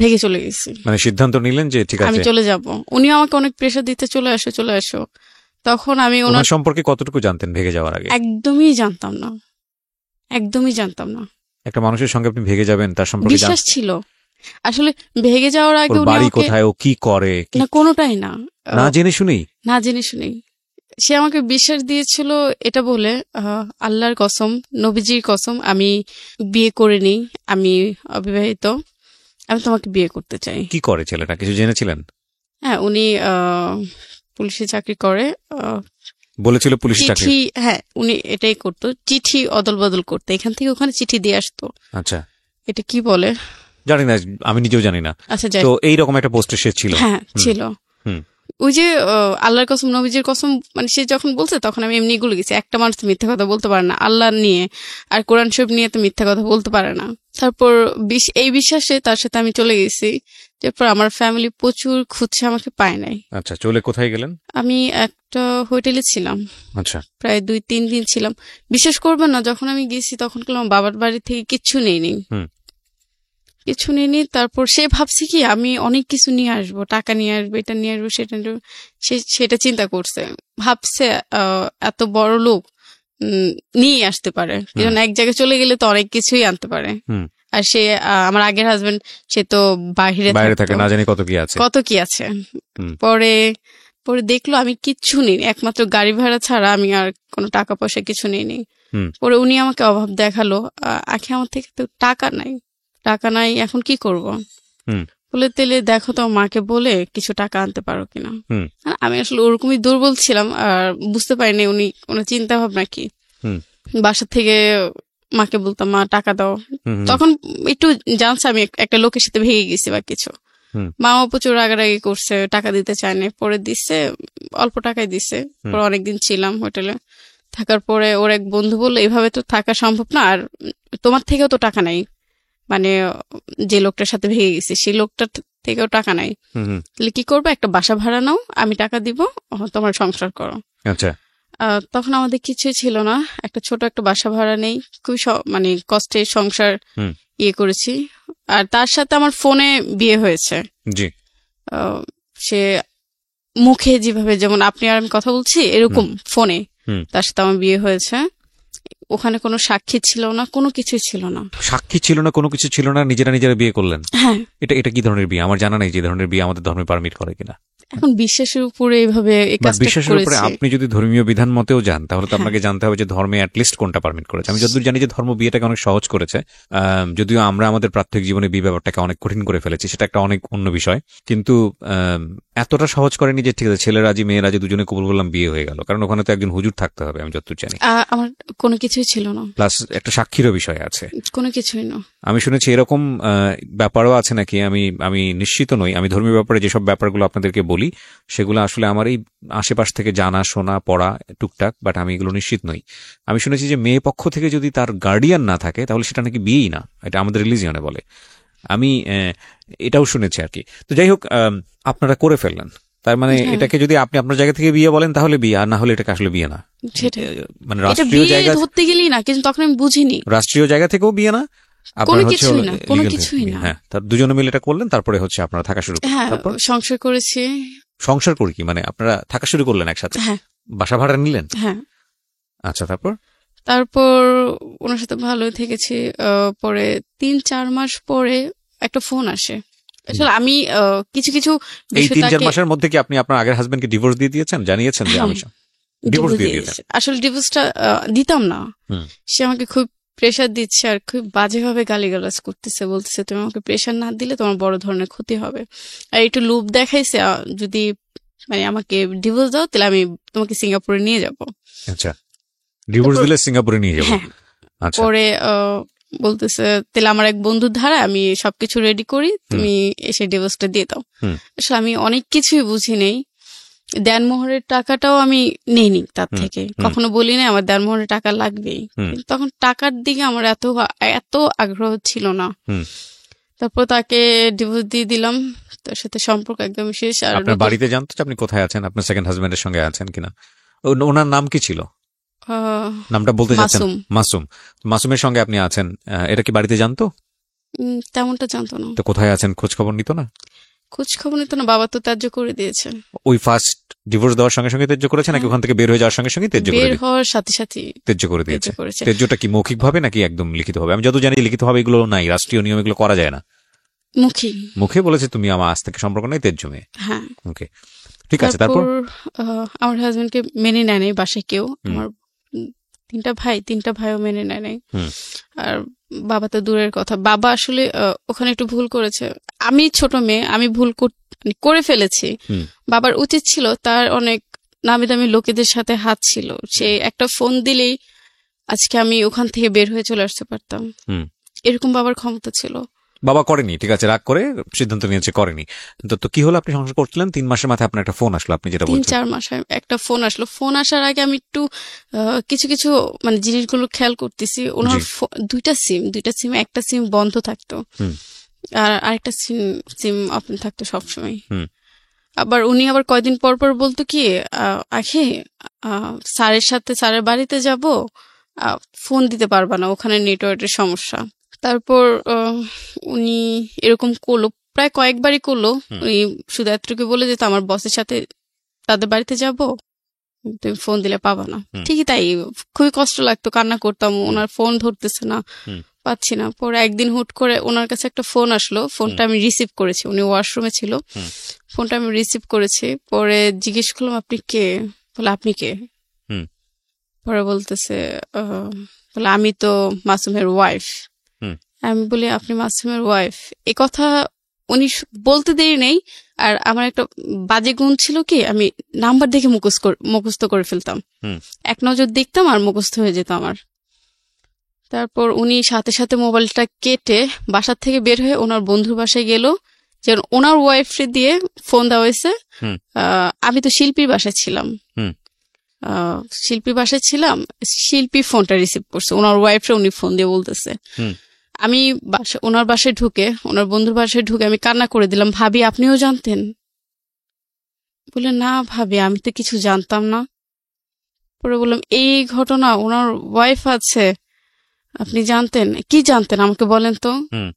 ভেগে চলে গেছি, মানে সিদ্ধান্ত নিলেন যে ঠিক আছে আমি চলে যাব। উনি আমাকে অনেক প্রেশার দিতে, চলে আসো। তখন আমি ওনার সম্পর্কে কতটুকু জানতেন ভেগে যাওয়ার আগে? একদমই জানতাম না। একটা মানুষের সঙ্গে আপনি ভেগে যাবেন তার সম্পর্কে বিশ্বাস ছিল আসলে। ভেগে যাওয়ার আগে বাড়ি কোথায়, ও কি করে, না কোনোটাই না, না জেনে শুনেই সে আমাকে বিশ্বাস দিয়েছিল এটা বলে, আল্লাহর কসম, নবীজির কসম, আমি বিয়ে করিনি, আমি অবিবাহিত, আমি তোমাকে বিয়ে করতে চাই। কি করে ছেলেটা, কিছু জেনেছিলেন? হ্যাঁ, উনি পুলিশে চাকরি করে। বলেছিল পুলিশে চাকরি? হ্যাঁ, উনি এটাই করতো, চিঠি অদল বদল করতো, এখান থেকে ওখানে চিঠি দিয়ে আসতো। আচ্ছা, এটা কি বলে জানি না, আমি নিজেও জানি না। আচ্ছা, তো এইরকম একটা পোস্টে সে ছিল? হ্যাঁ ছিল। ওই যে আল্লাহর কসম, নবীজির কসম, মানে সে যখন বলছে তখন আমি এমনি গুলো গেছি। একটা মানুষ তো মিথ্যা কথা বলতে পারে না আল্লাহ নিয়ে, আর কোরআন শরীফ নিয়ে তো মিথ্যা কথা বলতে পারে না। তারপর এই বিশ্বাসে তার সাথে আমি চলে গেছি। তারপর আমার ফ্যামিলি প্রচুর খুঁজছে, আমাকে পায় নাই। আচ্ছা, চলে কোথায় গেলেন? আমি একটা হোটেলে ছিলাম। আচ্ছা, প্রায় 2-3 দিন ছিলাম। বিশ্বাস করবেন না, যখন আমি গেছি তখন আমার বাবার বাড়ি থেকে কিচ্ছু নেইনি। তারপর সে ভাবছে কি আমি অনেক কিছু নিয়ে আসবো, টাকা নিয়ে আসবো, এটা নিয়ে আসবো, সেটা নিয়ে আসবো। সেটা চিন্তা করছে, ভাবছে এত বড় লোক নিয়ে আসতে পারে, কারণ এক জায়গায় চলে গেলে তো অনেক কিছুই আনতে পারে। আর সে আমার আগের হাজবেন্ড, সে তো বাইরে থাকে, না জানি কত কি আছে। পরে দেখলো আমি কিচ্ছু নেই, একমাত্র গাড়ি ভাড়া ছাড়া আমি আর কোনো টাকা পয়সা কিছু নেই। পরে উনি আমাকে অভাব দেখালো, আখি আমার থেকে তো টাকা নাই, এখন কি করব? বলে তেলে দেখো তো মাকে বলে কিছু টাকা আনতে পারো কিনা। আমি আসলে ওরকমই দুর্বল ছিলাম, আর বুঝতে পারিনি ওনার চিন্তা ভাবনা কি। বাসা থেকে মাকে বলতাম মা টাকা দাও, তখন একটু জানছে আমি একটা লোকের সাথে ভেঙে গেছি বা কিছু। মাও প্রচুর রাগারাগি করছে, টাকা দিতে চায়নি। পরে দিচ্ছে, অল্প টাকায় দিচ্ছে। পরে অনেকদিন ছিলাম হোটেলে। থাকার পরে ওর এক বন্ধু বললো এভাবে তো থাকা সম্ভব না, আর তোমার থেকেও তো টাকা নাই, মানে যে লোকটার সাথে ভেঙে গেছে সেই লোকটার থেকেও টাকা নাই, তাহলে কি করবে, একটা বাসা ভাড়া নাও, আমি টাকা দিব, তোমার সংসার করো। আচ্ছা, তখন আমাদের কিছুই ছিল না, ছোট একটা বাসা ভাড়া নেই, খুবই মানে কষ্টে সংসার করেছি। আর তার সাথে আমার ফোনে বিয়ে হয়েছে। জি, সে মুখে যেভাবে, যেমন আপনি আর আমি কথা বলছি এরকম ফোনে তার সাথে আমার বিয়ে হয়েছে। ওখানে কোনো সাক্ষী ছিল না, কোনো কিছু ছিল না, কোনো কিছু ছিল না, নিজেরা বিয়ে করলেন? হ্যাঁ। এটা কি ধরনের বিয়ে? আমার জানা নেই যে ধরনের বিয়ে আমাদের ধর্মে পারমিট করে কিনা। এখন বিশ্বাসের উপরে এইভাবে এই কাজটা বিশ্বাসের উপরে করেছে। আপনি যদি ধর্মীয় বিধান মতেও যান তাহলে তো হ্যাঁ। আপনাকে জানতে হবে যে ধর্মে অ্যাটলিস্ট কোনটা পারমিট করেছে। আমি যতদূর জানি যে ধর্ম বিয়েটাকে অনেক সহজ করেছে, যদিও আমরা আমাদের প্রাত্যহিক জীবনে বিয়ে ব্যাপারটাকে অনেক কঠিন করে ফেলেছি, সেটা একটা অনেক অন্য বিষয়। কিন্তু এতটা সহজ করেনি যে ঠিক আছে ছেলে রাজি মেয়ে রাজি দুজনে কবুল করলাম বিয়ে হয়ে গেল, কারণ ওখানে তো একজন হুজুর থাকতে হবে আমি যতদূর জানি, আমার কোনো কিছুই ছিল না, প্লাস একটা সাক্ষীরও বিষয় আছে। কোনো কিছুই না। আমি শুনেছি এরকম ব্যাপারও আছে নাকি, আমি নিশ্চিত নই। আমি ধর্মীয় ব্যাপারে যেসব ব্যাপারগুলো আপনাদেরকে বলি সেগুলো আসলে আমার এই আশেপাশ থেকে জানা শোনা পড়া টুকটাক, বাট আমি এগুলো নিশ্চিত নই। আমি শুনেছি যে মেয়ে পক্ষ থেকে যদি তার গার্ডিয়ান না থাকে তাহলে সেটা নাকি বিয়েই না, এটা আমাদের রিলিজিয়নে বলে। আমি এটাও শুনেছি আর কি। তো যাই হোক, আপনারা করে ফেললেন, তার মানে এটাকে যদি আপনি আপনার জায়গা থেকে বিয়ে বলেন তাহলে বিয়ে, আর না হলে এটাকে আসলে বিয়ে না। মানে রাষ্ট্রীয় জায়গা ধরতে গেলেই না, কিন্তু তখন আমি বুঝিনি রাষ্ট্রীয় জায়গা থেকেও বিয়ে না, কোনো কিছুই না, কোনো কিছুই না। হ্যাঁ, তার দুজনে মিলে এটা করলেন, তারপরে হচ্ছে আপনারা থাকা শুরু করলেন। হ্যাঁ, তারপর সংসার করেছি। সংসার করে কি মানে আপনারা থাকা শুরু করলেন একসাথে? হ্যাঁ, বাসা ভাড়া নিলেন? হ্যাঁ। আচ্ছা, তারপর ওনার সাথে ভালোই থেকেছি। পরে 3-4 মাস পরে একটা ফোন আসে। আসলে আমি কিছু কিছু এই বিষয় 3-4 তাকে মাসের মধ্যে কি আপনি আপনার আগের হাজবেন্ডকে ডিভোর্স দিয়ে দিয়েছেন, জানিয়েছেন যে আমি ডিভোর্স দিয়ে দিয়েছেন? আসলে ডিভোর্সটা দিতাম না। হুম। সে আমাকে খুব প্রেশার দিচ্ছে আর খুব বাজেভাবে গালিগালাজ করতেছে, বলতেছে তুমি আমাকে প্রেশার না দিলে তোমার বড় ধরনের ক্ষতি হবে, আর একটু লোভ দেখাইছে যদি মানে আমাকে ডিভোর্স দাও তাহলে আমি তোমাকে সিঙ্গাপুরে নিয়ে যাব। আচ্ছা, ডিভোর্স দিলে সিঙ্গাপুরে নিয়ে যাব? হ্যাঁ। আচ্ছা, পরে বলতেছে তাহলে আমার এক বন্ধুর ধারা আমি সবকিছু রেডি করি, তুমি এসে ডিভোর্সটা দিয়ে দাও। আসলে আমি অনেক কিছুই বুঝি নেই, দেনমোহরের টাকাটাও আমি নেইনি তার থেকে, কখনো বলি না আমার দেনমোহরের টাকা লাগবেই। তখন টাকার দিকে আমার এত আগ্রহ ছিল না। তারপর তাকে ডিভোর্স দিয়ে দিলাম, তার সাথে সম্পর্ক একদম শেষ। আর আপনার বাড়িতে জানতো যে আপনি কোথায় আছেন, আপনার সেকেন্ড হাজবেন্ডের সঙ্গে আছেন কিনা? ওনার নাম কি ছিল? নামটা বলতে যাচ্ছেন? মাসুম। মাসুমের সঙ্গে আপনি আছেন, এটা কি বাড়িতে জানতো? তেমনটা জানতো না। তো কোথায় আছেন খোঁজ খবর নিত না? খোঁজ খবর নিত না, বাবা তো ত্যায্য করে দিয়েছে। ওই ফার্স্ট ডিভোর্স দেওয়ার সঙ্গে সঙ্গে ত্যায্য করেছে নাকি ওখান থেকে বের হয়ে যাওয়ার সঙ্গে সঙ্গে ত্যায্য করে বের হওয়ার সাথে সাথে ত্যায্য করে দিয়েছে? ত্যায্যটা কি মৌখিক ভাবে নাকি একদম লিখিত ভাবে? আমি যত জানি লিখিত ভাবে এগুলো নাই, রাষ্ট্রীয় নিয়ম এগুলো করা যায় না। মুখে বলেছে তুমি আমার আজ থেকে সম্পর্ক নাই, ত্যায্য মেয়ে। হ্যাঁ, ওকে, ঠিক আছে। তারপর আমার হাজবেন্ডকে মেনে নেয় নাই বাসায় কেউ, আমার 3টা ভাইও মেনে নেয় নাই। আর বাবা তো দূরের কথা, বাবা আসলে ওখানে একটু ভুল করেছে। আমি ছোট মেয়ে, আমি ভুল করে ফেলেছি। বাবার উচিত ছিল, তার অনেক নামি দামি লোকেদের সাথে হাত ছিল, সে একটা ফোন দিলেই আজকে আমি ওখান থেকে বের হয়ে চলে আসতে পারতাম, এরকম বাবার ক্ষমতা ছিল। বাবা করেনি, ঠিক আছে, রাগ করে সিদ্ধান্ত নিয়েছে, করেনি। তো কি হলো? আপনি সংসার করছিলেন, 3 মাসের মাথায় আপনার একটা ফোন আসলো, আপনি যেটা বলছেন 3-4 মাসে একটা ফোন আসলো। ফোন আসার আগে আমি একটু কিছু কিছু মানে জিনিসগুলো খেয়াল করতেছি। ওনার 2টা সিম, একটা সিম বন্ধ থাকতো আর আরেকটা সিম ওপেন থাকতো সবসময়। আবার উনি কয়দিন পর পর বলতো কি, আখে স্যারের বাড়িতে যাব, ফোন দিতে পারবা না, ওখানে নেটওয়ার্কের সমস্যা। তারপর উনি এরকম করলো, প্রায় কয়েকবারই করলো। উনি শুধু এতটুকু বলে যেত আমার বসের সাথে তাদের বাড়িতে যাব, তুমি ফোন দিলে পাবা না। ঠিকই তাই, খুবই কষ্ট লাগতো, কান্না করতাম, ওনার ফোন ধরতেছে না, পাচ্ছি না। পরে একদিন হুট করে ওনার কাছে একটা ফোন আসলো, ফোনটা আমি রিসিভ করেছি, উনি ওয়াশরুমে ছিল, ফোনটা আমি রিসিভ করেছি। পরে জিজ্ঞেস করলাম আপনি কে? বলে আপনি কে? পরে বলতেছে বলে আমি তো মাসুমের ওয়াইফ। আমি বলি আপনি মাসুমের ওয়াইফ? এ কথা উনি বলতে দেরি নেই। আর আমার একটা বাজে গুণ ছিল কি, আমি নাম্বার দেখে মুখস্থ করে ফেলতাম, এক নজর দেখতাম আর মুখস্থ হয়ে যেত আমার। তারপর উনি সাথে সাথে মোবাইলটা কেটে বাসার থেকে বের হয়ে ওনার বন্ধুর বাসায় গেল, যেন ওনার ওয়াইফে দিয়ে ফোন দেওয়া হয়েছে। আমি তো শিল্পীর বাসায় ছিলাম, শিল্পী ফোনটা রিসিভ করছে, ওনার ওয়াইফে উনি ফোন দিয়ে বলতেছে। আমি ওনার বাসায় ঢুকে, ওনার বন্ধুর বাসায় ঢুকে আমি কান্না করে দিলাম, ভাবি আপনিও জানতেন? বলে না ভাবি, আমি তো কিছু জানতাম না। পরে বললাম এই ঘটনা, ওনার ওয়াইফ আছে, আপনি জানতেন? কি জানতেন আমাকে বলেন তো।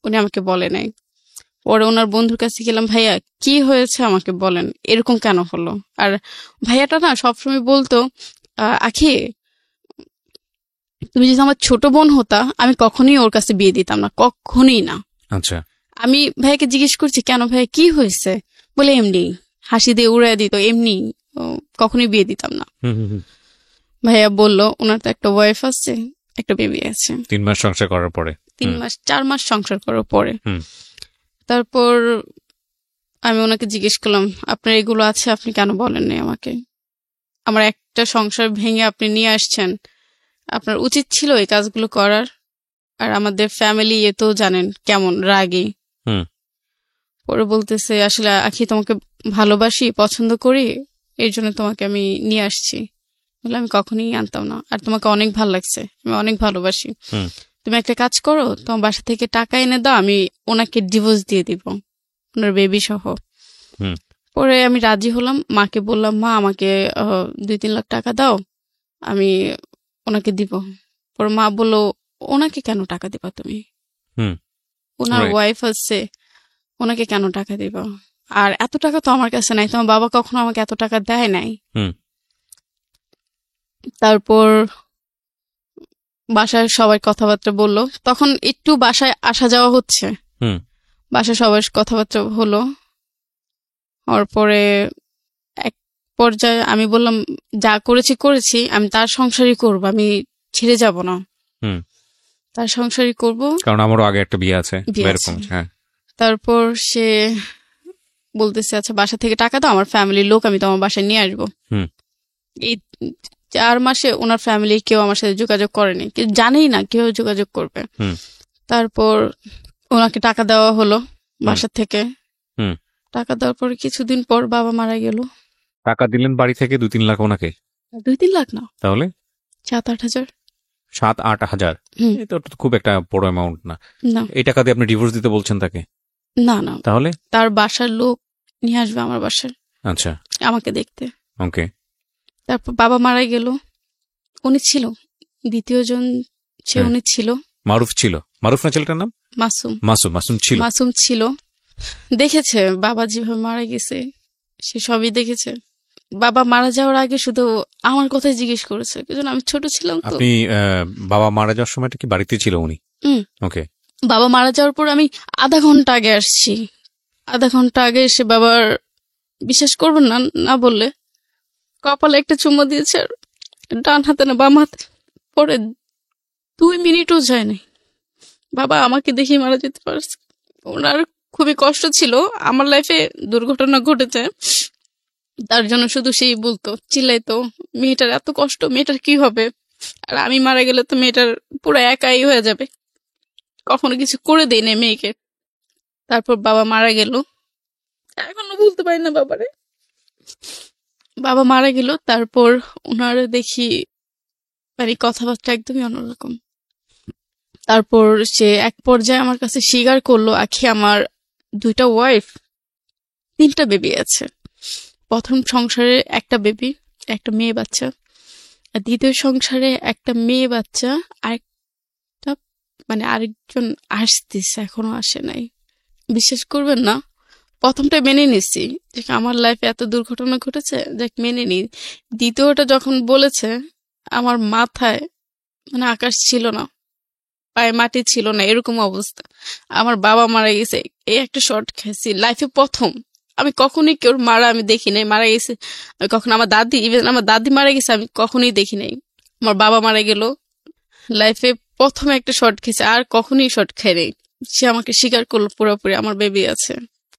উনি আমাকে বলে নাই। পরে ওনার বন্ধুর কাছে গেলাম, ভাইয়া কি হয়েছে আমাকে বলেন, এরকম কেন হলো? আর ভাইয়াটা না সবসময় বলতো, আখি তুমি যদি আমার ছোট বোন হতা আমি কখনোই ওর কাছে বিয়ে দিতাম না, কখনোই না। আচ্ছা। আমি ভাইয়াকে জিজ্ঞেস করছি কেন ভাইয়া কি হয়েছে? বলে এমনি হাসি দিয়ে উড়াই দিত এমনি, কখনোই বিয়ে দিতাম না। ভাইয়া বলল ওনার তো একটা ওয়াইফ আছে, একটা বেবি আছে। 3 মাস সংসার করার পরে, 4 মাস সংসার করার পরে। তারপর আমি ওনাকে জিজ্ঞেস করলাম, আপনার এগুলো আছে, আপনি কেন বলেন নাই আমাকে? আমার একটা সংসার ভেঙে আপনি নিয়ে আসছেন, আপনার উচিত ছিল এই কাজগুলো করার। আর আমাদের ফ্যামিলি এ তো জানেন কেমন রাগী। পরে বলতেছে, আসলে আখি তোমাকে ভালোবাসি, পছন্দ করি, এই জন্য তোমাকে আমি নিয়ে আসছি। বলে আমি কখনই আনতাম না, আর তোমাকে অনেক ভালো লাগছে, আমি অনেক ভালোবাসি। তুমি একটা কাজ করো, তোমার বাসা থেকে টাকা এনে দাও, আমি ওনাকে ডিভোর্স দিয়ে দিব, ওনার বেবি সহ। পরে আমি রাজি হলাম, মাকে বললাম, মা আমাকে 2-3 লাখ টাকা দাও, আমি ওনাকে দিব। পরে মা বললো, ওনাকে কেন টাকা দিবা তুমি? ওনার ওয়াইফ আছে, ওনাকে কেন টাকা দিবা? আর এত টাকা তো আমার কাছে নাই, তোমার বাবা কখনো আমাকে এত টাকা দেয় নাই। তারপর বাসায় সবাই কথাবার্তা বললো, তখন একটু বাসায় আসা যাওয়া হচ্ছে, বাসায় সবাই কথাবার্তা হলো। হওয়ার পরে এক পর্যায়ে আমি বললাম, যা করেছি আমি তার সংসারই করব, আমি ছেড়ে যাব না, তার সংসারই করব, কারণ আমারও আগে একটা বিয়ে আছে। তারপর সে বলতেছে, আচ্ছা বাসা থেকে টাকা দাও, আমার ফ্যামিলির লোক আমি তোমার বাসায় নিয়ে আসবো। এই 4 মাসে ওনার ফ্যামিলি কেউ আমার সাথে যোগাযোগ করেনি, কেউ জানেই না কেউ যোগাযোগ করবে। তারপর ওনাকে টাকা দেওয়া হলো বাসা থেকে। টাকা দেওয়ার পর কিছুদিন পর বাবা মারা গেল। টাকা দিলেন বাড়ি থেকে 2-3 লাখ ওনাকে? 2-3 লাখ না, তাহলে 7-8 হাজার। 7-8 হাজার, এটা তো খুব একটা বড় অ্যামাউন্ট না। এই টাকা দিয়ে আপনি ডিভোর্স দিতে বলছেন তাকে? না না, তাহলে তার বাসার লোক নিয়ে আসবে আমার বাসায়, আচ্ছা, আমাকে দেখতে। ওকে। তারপর বাবা মারা গেল, উনি ছিল দ্বিতীয় জন, উনি ছিল। মারুফ ছিল? মারুফ না ছেলেটার নাম? মাসুম ছিল। দেখেছে বাবা যেভাবে মারা গেছে, সে সবই দেখেছে। বাবা মারা যাওয়ার আগে শুধু আমার কথাই জিজ্ঞেস করেছে, কারণ আমি ছোট ছিলাম। তো আপনি বাবা মারা যাওয়ার সময়টা কি বাড়িতে ছিল উনি? ওকে। বাবা মারা যাওয়ার পর আমি আধা ঘন্টা আগে আসছি। আধা ঘন্টা আগে এসে বাবার, বিশ্বাস করবেন না না বললে, কপালে একটা চুমো দিয়েছে, ডান হাতে না বাম হাতে। পরে 2 মিনিটও যায় নাই, বাবা আমাকে দেখে মারা যেতে পারছে। ওনার খুবই কষ্ট ছিল, আমার লাইফে দুর্ঘটনা ঘটেছে, তার জন্য শুধু সেই বলতো, চিল্লাইতো, মেয়েটার এত কষ্ট, মেয়েটার কি হবে, আর আমি মারা গেলে তো মেয়েটার পুরো একাই হয়ে যাবে, কখনো কিছু করে দেই না মেয়েকে। তারপর বাবা মারা গেল, এখনো বলতে পারি না বাবারে। বাবা মারা গেল, তারপর ওনার দেখি মানে কথাবার্তা একদমই অন্যরকম। তারপর সে এক পর্যায়ে আমার কাছে স্বীকার করলো, আখি আমার 2টা ওয়াইফ, 3টা বেবি আছে। প্রথম সংসারে একটা বেবি, একটা মেয়ে বাচ্চা, আর দ্বিতীয় সংসারে একটা মেয়ে বাচ্চা, আরেকটা মানে আরেকজন আসতেছে, এখনো আসে নাই। বিশ্বাস করবেন না, প্রথমটা মেনে নিছি যে আমার লাইফে এত দুর্ঘটনা ঘটেছে, দেখ মেনে নি। দ্বিতীয়টা যখন বলেছে, আমার মাথায় মানে আকাশ ছিল না, পায়ে মাটি ছিল না, এরকম অবস্থা। আমার বাবা মারা গেছে, এই একটা শর্ট খেয়েছি লাইফে প্রথম। আমি কখনোই কেউ মারা আমি দেখি নাই, মারা গেছে আমি কখনো, আমার দাদি, ইভেন আমার দাদি মারা গেছে আমি কখনোই দেখি নাই। আমার বাবা মারা গেল, লাইফে প্রথম একটা শর্ট খেয়েছে, আর কখনোই শর্ট খাই নাই। সে আমাকে স্বীকার করলো পুরোপুরি আমার বেবি আছে।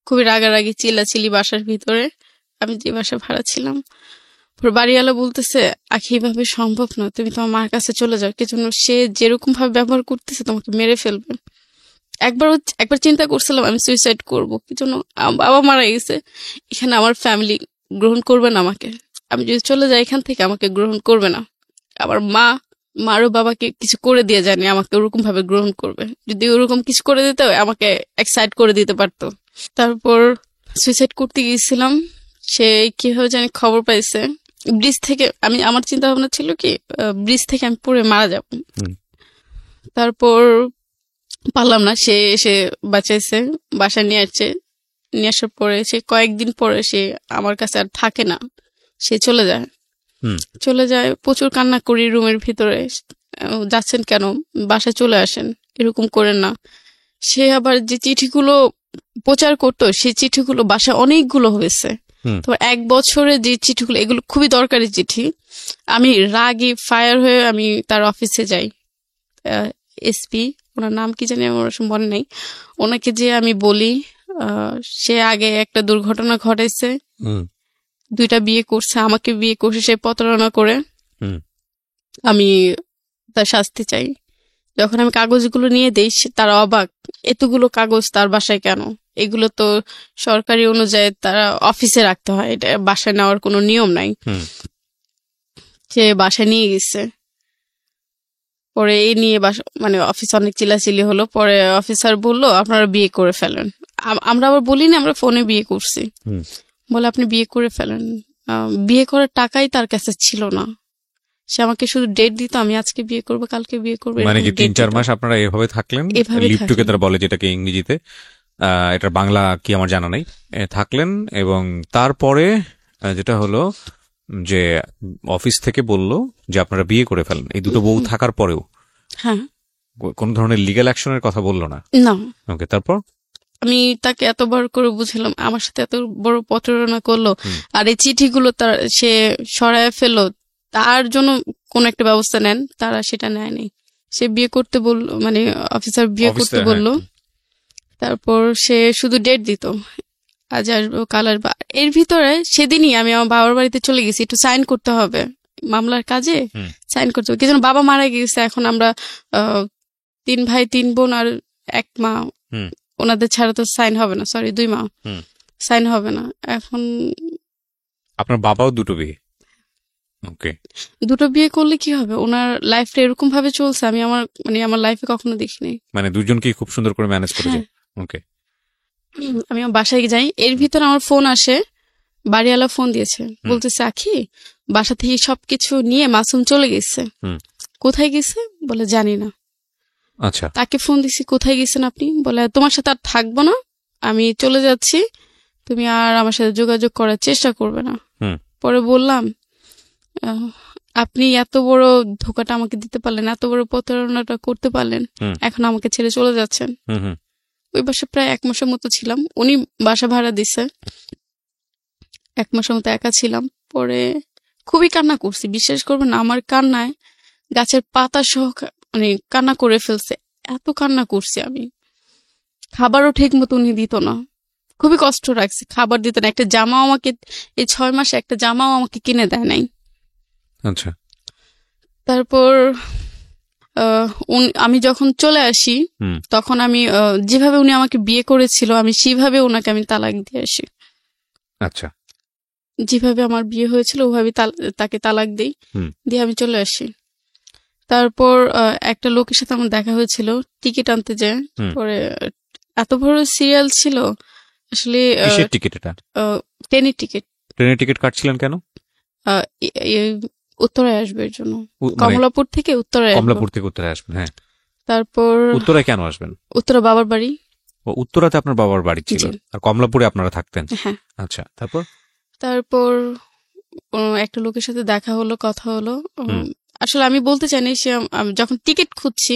খুবই রাগারাগি, চিল্লাচিল্লি বাসার ভিতরে, আমি যে বাসা ভাড়া ছিলাম। বাড়িওয়ালা বলতেছে, আখি এইভাবে সম্ভব না, তুমি তোমার মার কাছে চলে যাও, কি জন্য সে যেরকম ভাবে ব্যবহার করতেছে তোমাকে মেরে ফেলবে। একবার চিন্তা করছিলাম আমি সুইসাইড করবো, কি জন্য বাবা মারা গেছে, এখানে আমার ফ্যামিলি গ্রহণ করবে না আমাকে, আমি যদি চলে যাই এখান থেকে আমাকে গ্রহণ করবে না। আমার মারও বাবাকে কিছু করে দিয়ে জানি আমাকে ওরকম ভাবে গ্রহণ করবে, যদি ওরকম কিছু করে দিতে আমাকে এক্সাইট করে দিতে পারতো। তারপর সুইসাইড করতে গিয়েছিলাম, সে কিভাবে জানি খবর পাইছে ব্রিজ থেকে। আমার চিন্তা ভাবনা ছিল কি ব্রিজ থেকে আমি পড়ে মারা যাব। তারপর পারলাম না, সে এসে বাঁচাইছে, বাসায় নিয়ে আসছে। নিয়ে আসার পরে সে কয়েকদিন পরে সে আমার কাছে আর থাকে না, সে চলে যায়। প্রচুর কান্না করি রুমের ভিতরে, যাচ্ছেন কেন, বাসায় চলে আসেন, এরকম করেন না। সে আবার যে চিঠিগুলো প্রচার করতো, সেই চিঠিগুলো বাসায় অনেকগুলো হয়েছে, তো 1 বছরে যে চিঠিগুলো, এগুলো খুবই দরকারি চিঠি। আমি রাগে ফায়ার হয়ে আমি তার অফিসে যাই, এসপি, ওনার নাম কি জানি আমার মনে নেই। ওনাকে যে আমি বলি সে আগে একটা দুর্ঘটনা ঘটাইছে, 2টা বিয়ে করছে, আমাকে বিয়ে করছে, সে প্রতারণা করে, আমি তার শাস্তি চাই। যখন আমি কাগজগুলো নিয়ে দেই তারা অবাক, এতগুলো কাগজ তার বাসায় কেন? এগুলো তো সরকারি অনুযায়ী তারা অফিসে রাখতে হয়, এটা বাসায় নেওয়ার কোনো নিয়ম নাই। সে বাসায় নিয়ে গেছে, পরে এই নিয়ে মানে অফিস অনেক চিল্লাচিল্লি হলো। পরে অফিসার বললো আপনারা বিয়ে করে ফেলেন। আমরা আবার বলিনি আমরা ফোনে বিয়ে করছি, বলে আপনি বিয়ে করে ফেলেন। বিয়ে করার টাকাই তার কাছে ছিল না, সে আমাকে শুধু ডেট দিত, আমি আজকে বিয়ে করবো কালকে বিয়ে করবো। মানে কি 3-4 মাস আপনারা এভাবে থাকলেন, লিভ টুগেদার বলে যেটাকে ইংরেজিতে, এটার বাংলা কি আমার জানা নেই, থাকলেন। এবং তারপরে যেটা হলো যে অফিস থেকে বলল যে আপনারা বিয়ে করে ফেলেন, এই দুটো বউ থাকার পরেও হ্যাঁ কোন ধরনের লিগ্যাল অ্যাকশনের কথা বললো না? না। ওকে, তারপর আমি তাকে এতবার করে বুঝলাম, আমার সাথে এত বড় প্রতারণা করলো, আর এই চিঠিগুলো তার সে সরায় ফেললো, তার জন্য কোন একটা ব্যবস্থা নেন, তারা সেটা নেয়নি। সে বিয়ে করতে বললো, মানে অফিসার বিয়ে করতে বললো, তারপর সে শুধু ডেট দিত, আজ আসবো কাল আসবো। এর ভিতরে সেদিনই আমি আমার বাবার বাড়িতে চলে গেছি, একটু সাইন করতে হবে মামলার কাজে, সাইন করতে হবে। কি যেন বাবা মারা গেছে, এখন আমরা 3 ভাই 3 বোন আর 1 মা, ওনাদের ছাড়া তো সাইন হবে না, সরি 2 মা, সাইন হবে না। এখন আপনার বাবাও 2টো বিয়ে? ওকে, 2টো বিয়ে করলে কি হবে? ওনার লাইফটা এরকম ভাবে চলছে, আমি আমার লাইফে কখনো দেখিনি। মানে দুজনকেই খুব সুন্দর করে ম্যানেজ করেছে। ওকে, আমি আমার বাসায় যাই, এর ভিতরে আমার ফোন আসে, বাড়িওয়ালা ফোন দিয়েছে, বলতেছে আখি বাসা থেকে সবকিছু নিয়ে মাসুম চলে গেছে। কোথায় গেছে বলে জানি না। আচ্ছা, তাকে ফোন দিছি, কোথায় গেছেন আপনি? বলে তোমার সাথে আর থাকবো না, আমি চলে যাচ্ছি, তুমি আর আমার সাথে যোগাযোগ করার চেষ্টা করবে না। পরে বললাম আপনি এত বড় ধোকাটা আমাকে দিতে পারলেন, এত বড় প্রতারণাটা করতে পারলেন, এখন আমাকে ছেড়ে চলে যাচ্ছেন। ওই বাসায় প্রায় 1 মাসের মতো ছিলাম, উনি বাসা ভাড়া দিছে, 1 মাসের মতো একা ছিলাম। পরে খুবই কান্না করছি, বিশ্বাস করবেন না, আমার কান্নায় গাছের পাতা সহ মানে কান্না করে ফেলছে, এত কান্না করছি আমি। খাবারও ঠিক মতো উনি দিত না, খুবই কষ্ট রাখছে, খাবার দিত না, একটা জামাও আমাকে এই 6 মাসে একটা জামাও আমাকে কিনে দেয় নাই। আচ্ছা, তারপর আমি যখন চলে আসি তখন আমি যেভাবে উনি আমাকে বিয়ে করেছিল আমি সেভাবে ওনাকে আমি তালাক দিয়ে আসি। আচ্ছা, যেভাবে আমার বিয়ে হয়েছিল ওভাবে তাকে তালাক দিই, দিয়ে আমি চলে আসি। তারপর একটা লোকের সাথে আমার দেখা হয়েছিল টিকিট আনতে যায়, পরে এত বড় সিরিয়াল ছিল আসলে। কিসের টিকিট এটা? ট্রেনের টিকিট। ট্রেনের টিকিট কাটছিলেন কেন? উত্তরায় আসবে এর জন্য, কমলাপুর থেকে উত্তরায়। কমলাপুর থেকে উত্তরায় আসবেন, হ্যাঁ। তারপর উত্তরায় কেন আসবেন? উত্তরা বাবার বাড়ি। ও, উত্তরাতে আপনার বাবার বাড়ি ছিল, আর কমলাপুরে আপনারা থাকতেন? হ্যাঁ। আচ্ছা, তারপর একটা লোকের সাথে দেখা হলো, কথা হলো। আসলে আমি বলতে চাইনি, সে যখন টিকিট খুঁজছি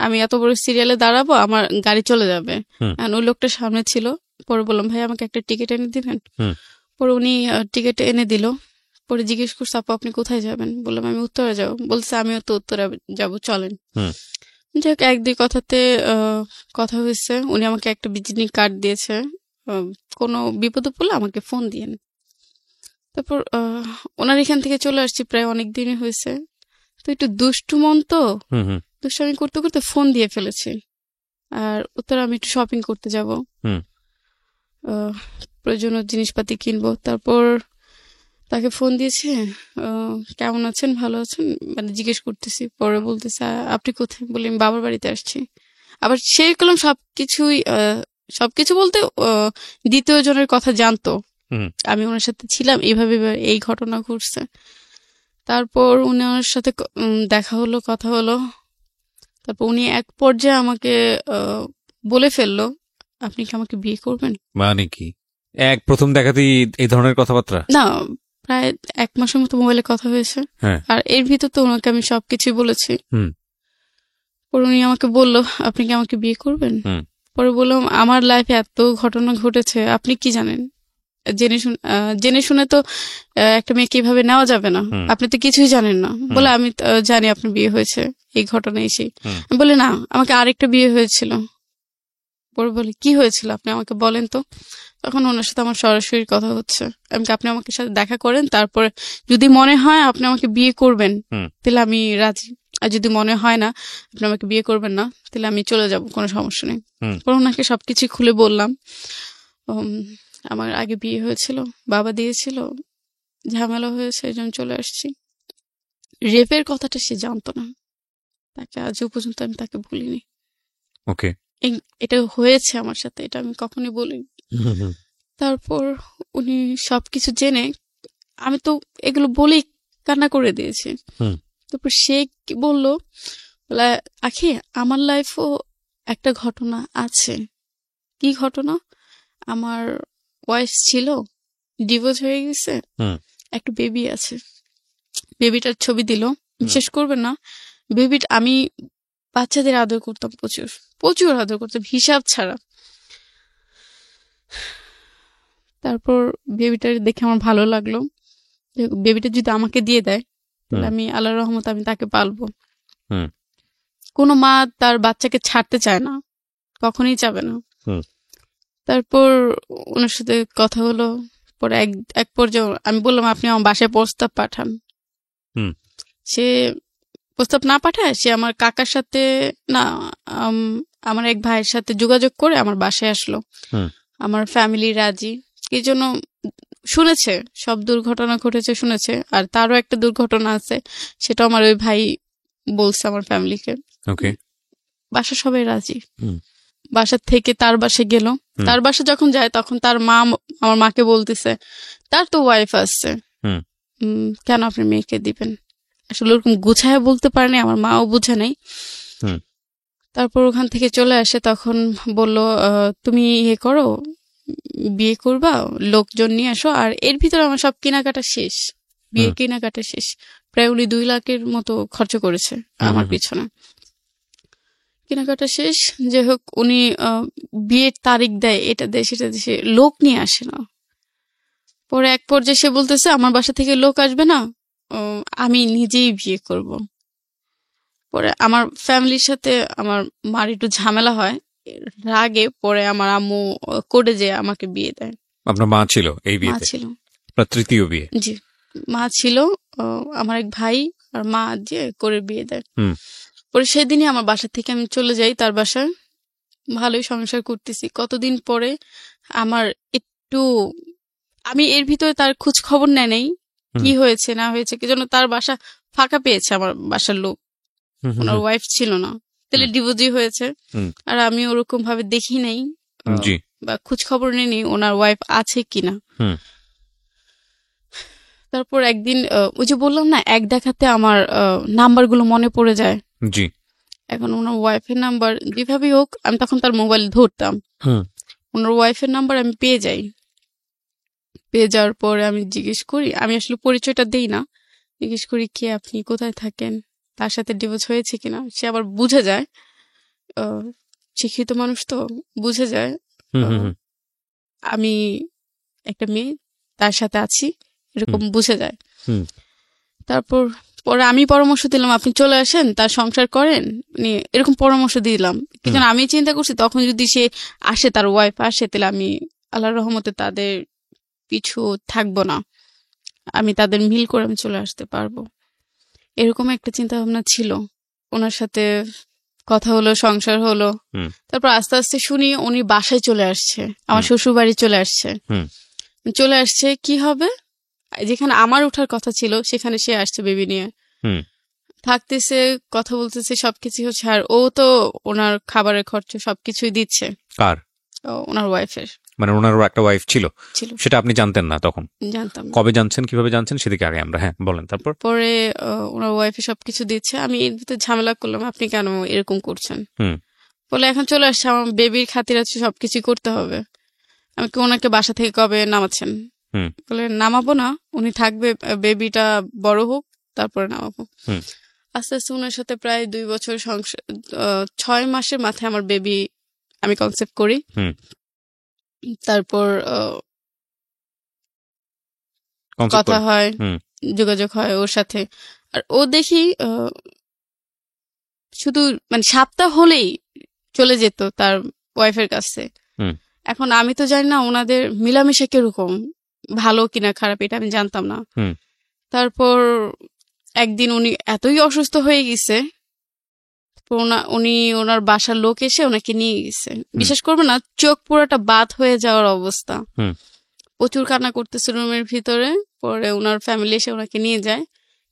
আমি এত বড় সিরিয়ালে দাঁড়াবো, আমার গাড়ি চলে যাবে, ওই লোকটা সামনে ছিল। পরে বললাম ভাই আমাকে একটা টিকিট এনে দিবেন। পরে উনি টিকিট এনে দিল। পরে জিজ্ঞেস করছে আপু আপনি কোথায় যাবেন? বললাম আমি উত্তরে যাবো। বলছে আমিও তো উত্তরে যাবো, চলেন। যাক 1-2 কথাতে কথা হয়েছে, উনি আমাকে একটা ভিজিটিং কার্ড দিয়েছে, কোনো বিপদে পড়লে আমাকে ফোন দিয়েন। তারপর ওনার এখান থেকে চলে আসছি, প্রায় অনেক দিনই হয়েছে। তো একটু দুষ্টু মন, তো দুষ্টামি করতে করতে ফোন দিয়ে ফেলেছি। আর উত্তরে আমি একটু শপিং করতে যাব, প্রয়োজনীয় জিনিসপাতি কিনবো। তারপর তাকে ফোন দিয়েছে, কেমন আছেন, ভালো আছেন, মানে জিজ্ঞেস করতেছি। পরে বলতেছে আপনি কোথায়? বলি আমি বাবার বাড়িতে আসছি। আবার সে করলাম সবকিছু বলতে দ্বিতীয় জনের কথা জানতো, আমি ওনার সাথে ছিলাম, এইভাবে এই ঘটনা ঘটছে। তারপর উনি ওনার সাথে দেখা হলো, কথা হলো। তারপর উনি এক পর্যায়ে আমাকে বলে ফেললো আপনি কি আমাকে বিয়ে করবেন? মানে কি প্রথম দেখাতেই এই ধরনের কথাবার্তা? না, প্রায় 1 মাসের মতো মোবাইলে কথা হয়েছে, আর এর ভিতর তো ওনাকে আমি সবকিছুই বলেছি। পরে উনি আমাকে বললো আপনি কি আমাকে বিয়ে করবেন? পরে বললাম আমার লাইফে এত ঘটনা ঘটেছে, আপনি কি জানেন? জেনে শুনে তো একটা মেয়ে কিভাবে নেওয়া যাবে না, আপনি তো কিছুই জানেন না। বলে আমি জানি আপনার বিয়ে হয়েছে, এই ঘটনা এসে। আমি বলি না, আমাকে আরেকটা বিয়ে হয়েছিল। পরে বলি কি হয়েছিল আপনি আমাকে বলেন তো। তখন ওনার সাথে আমার সরাসরি কথা হচ্ছে, আপনি আমাকে সাথে দেখা করেন, তারপরে যদি মনে হয় আপনি আমাকে বিয়ে করবেন তাহলে আমি রাজি, আর যদি মনে হয় না আপনি আমাকে বিয়ে করবেন না তাহলে আমি চলে যাব, কোনো সমস্যা নেই। পরে ওনাকে সবকিছু খুলে বললাম। আমার আগে বিয়ে হয়েছিল, বাবা দিয়েছিল, ঝামেলা হয়েছে, এই জন্য চলে আসছি। রেপের কথাটা সে জানতো না, তাকে আজও পর্যন্ত আমি তাকে বলিনি। ওকে, এটা হয়েছে আমার সাথে, এটা আমি কখনই বলিনি। তারপর উনি সবকিছু জেনে, আমি তো এগুলো বলেই কান্না করে দিয়েছি। তারপর সে কি বললো, বলে আখি আমার লাইফও একটা ঘটনা আছে। কি ঘটনা? আমার ওয়াইফ ছিল, ডিভোর্স হয়ে গেছে, একটা বেবি আছে। বেবিটার ছবি দিল, বিশ্বাস করবেন না, আমি বাচ্চাদের আদর করতাম, প্রচুর প্রচুর আদর করতাম, হিসাব ছাড়া। তারপর বেবিটা দেখে আমার ভালো লাগলো, বেবিটা যদি আমাকে দিয়ে দেয় তাহলে আমি আল্লাহর রহমত আমি তাকে পালবো। কোনো মা তার বাচ্চাকে ছাড়তে চায় না, কখনোই চাবে না। তারপর ওনার সাথে কথা হলো, পরে এক পর্যায়ে আমি বললাম আপনি আমার বাসায় প্রস্তাব পাঠান। সে প্রস্তাব না পাঠায়, সে আমার কাকার সাথে না আমার এক ভাইয়ের সাথে যোগাযোগ করে আমার বাসায় আসলো। আমার ফ্যামিলি রাজি, এই জন্য শুনেছে সব দুর্ঘটনা ঘটেছে শুনেছে, আর তারও একটা দুর্ঘটনা আছে, সেটা আমার ওই ভাই বলছে আমার ফ্যামিলিকে। বাসা সবাই রাজি। বাসা থেকে তার বাসায় গেল, তার বাসা যখন যায় তখন তার মা আমার মাকে বলতেছে তার তো ওয়াইফ আসছে, কেন আপনি মেয়েকে দিবেন? আসলে ওরকম গুছায় বলতে পারেনি, আমার মাও বুঝে নাই। তারপর ওখান থেকে চলে আসে, তখন বলল তুমি ইয়ে করো, বিয়ে করবা, লোকজন নিয়ে আসো। আর এর ভিতরে আমার সব কেনাকাটা শেষ, বিয়ে কেনাকাটা শেষ, প্রায় উনি 2 লাখের মতো খরচ করেছে আমার পিছনে। কেনাকাটা শেষ, যাই হোক, উনি বিয়ের তারিখ দেয়, এটা দেয় সেটা দেয়, সে লোক নিয়ে আসে না। পরে এক পর্যায়ে সে বলতেছে আমার বাসা থেকে লোক আসবে না, আমি নিজেই বিয়ে করব। পরে আমার ফ্যামিলির সাথে আমার মার একটু ঝামেলা হয়, রাগে পরে আমার আম্মু কোর্টে যেয়ে আমাকে বিয়ে দেয়। আপনার মা ছিল এই বিয়েতে? মা ছিল, তৃতীয় বিয়ে। জি, মা ছিল, আমার এক ভাই আর মা যে করে বিয়ে দেয়। পরে সেদিনই আমার বাসা থেকে আমি চলে যাই তার বাসায়, ভালোই সংসার করতেছি। কতদিন পরে আমার একটু, আমি এর ভিতরে তার খোঁজ খবর নেয় নাই কি হয়েছে না হয়েছে, কি জন্য তার বাসা ফাঁকা পেয়েছে আমার বাসার লোক, ওনার ওয়াইফ ছিল না, তাহলে ডিভোর্সই হয়েছে। আর আমি ওরকম ভাবে দেখি নাই বা খোঁজ খবর নেই ওনার ওয়াইফ আছে কিনা। তারপর একদিন ওই যে বললাম না, এক দেখাতে আমার নাম্বারগুলো মনে পড়ে যায়। এখন ওনার ওয়াইফের নাম্বার যেভাবেই হোক, আমি তখন তার মোবাইল ধরতাম, ওনার ওয়াইফের নাম্বার আমি পেয়ে যাই। পেয়ে যাওয়ার পরে আমি জিজ্ঞেস করি, আমি আসলে পরিচয়টা দেই না, জিজ্ঞেস করি কে আপনি, কোথায় থাকেন, তার সাথে ডিভোর্স হয়েছে কিনা। সে আবার বুঝে যায়, শিক্ষিত মানুষ তো বুঝে যায় আমি একটা মেয়ে তার সাথে আছি, এরকম বুঝে যায়। তারপর পরে আমি পরামর্শ দিলাম আপনি চলে আসেন, তার সংসার করেন, এরকম পরামর্শ দিলাম। কিন্তু আমি চিন্তা করছি তখন যদি সে আসে, তার ওয়াইফ আসে, তাহলে আমি আল্লাহর রহমতে তাদের পিছু থাকবো না, আমি তাদের মিল করে আমি চলে আসতে পারবো, এরকম একটা চিন্তা ভাবনা ছিল। ওনার সাথে কথা হলো, সংসার হলো। তারপর আস্তে আস্তে শুনি উনি বাসায় চলে আসছে, আমার শ্বশুর বাড়ি চলে আসছে। কি হবে, যেখানে আমার ওঠার কথা ছিল সেখানে সে আসছে বেবি নিয়ে, থাকতেছে, কথা বলতেছে, সবকিছু হচ্ছে। আর ও তো ওনার খাবারের খরচ সবকিছুই দিচ্ছে। কার? ওনার ওয়াইফের। মানে ওনারও একটা ওয়াইফ ছিল, সেটা আপনি জানতেন না তখন? জানতাম। কবে জানছেন, কিভাবে জানছেন, সেদিকে আগে আমরা বলেন। তারপর পরে ওনার ওয়াইফে সবকিছু দিচ্ছে, আমি এর ভিতরে ঝামেলা করলাম আপনি কেন এরকম করছেন। বলে এখন চলে আসছে, আমার বেবির খাতির আছে, সবকিছু করতে হবে। আমি ওনাকে বাসা থেকে কবে নামাচ্ছেন? বলে নামাবো না, উনি থাকবে, বেবিটা বড় হোক তারপরে নামাবো। আস্তে আস্তে ওনার সাথে প্রায় 2 বছর সংসার, 6 মাসের মাথায় আমার বেবি আমি কনসেপ্ট করি। তারপর কথা হয়, যোগাযোগ হয় ওর সাথে। আর ও দেখি শুধু মানে সপ্তাহ হলেই চলে যেত তার ওয়াইফের কাছে। এখন আমি তো জানি না ওনাদের মিলামিশা কিরকম, ভালো কিনা খারাপ, এটা আমি জানতাম না। তারপর একদিন উনি এতই অসুস্থ হয়ে গেছে, উনি ওনার বাসার লোক এসে ওনাকে নিয়ে গেছে। বিশেষ করবে না, চোখ পুরোটা বাদ হয়ে যাওয়ার অবস্থা, প্রচুর কান্না করতেছে রুমের ভিতরে। পরে ওনার ফ্যামিলি এসে ওনাকে নিয়ে যায়।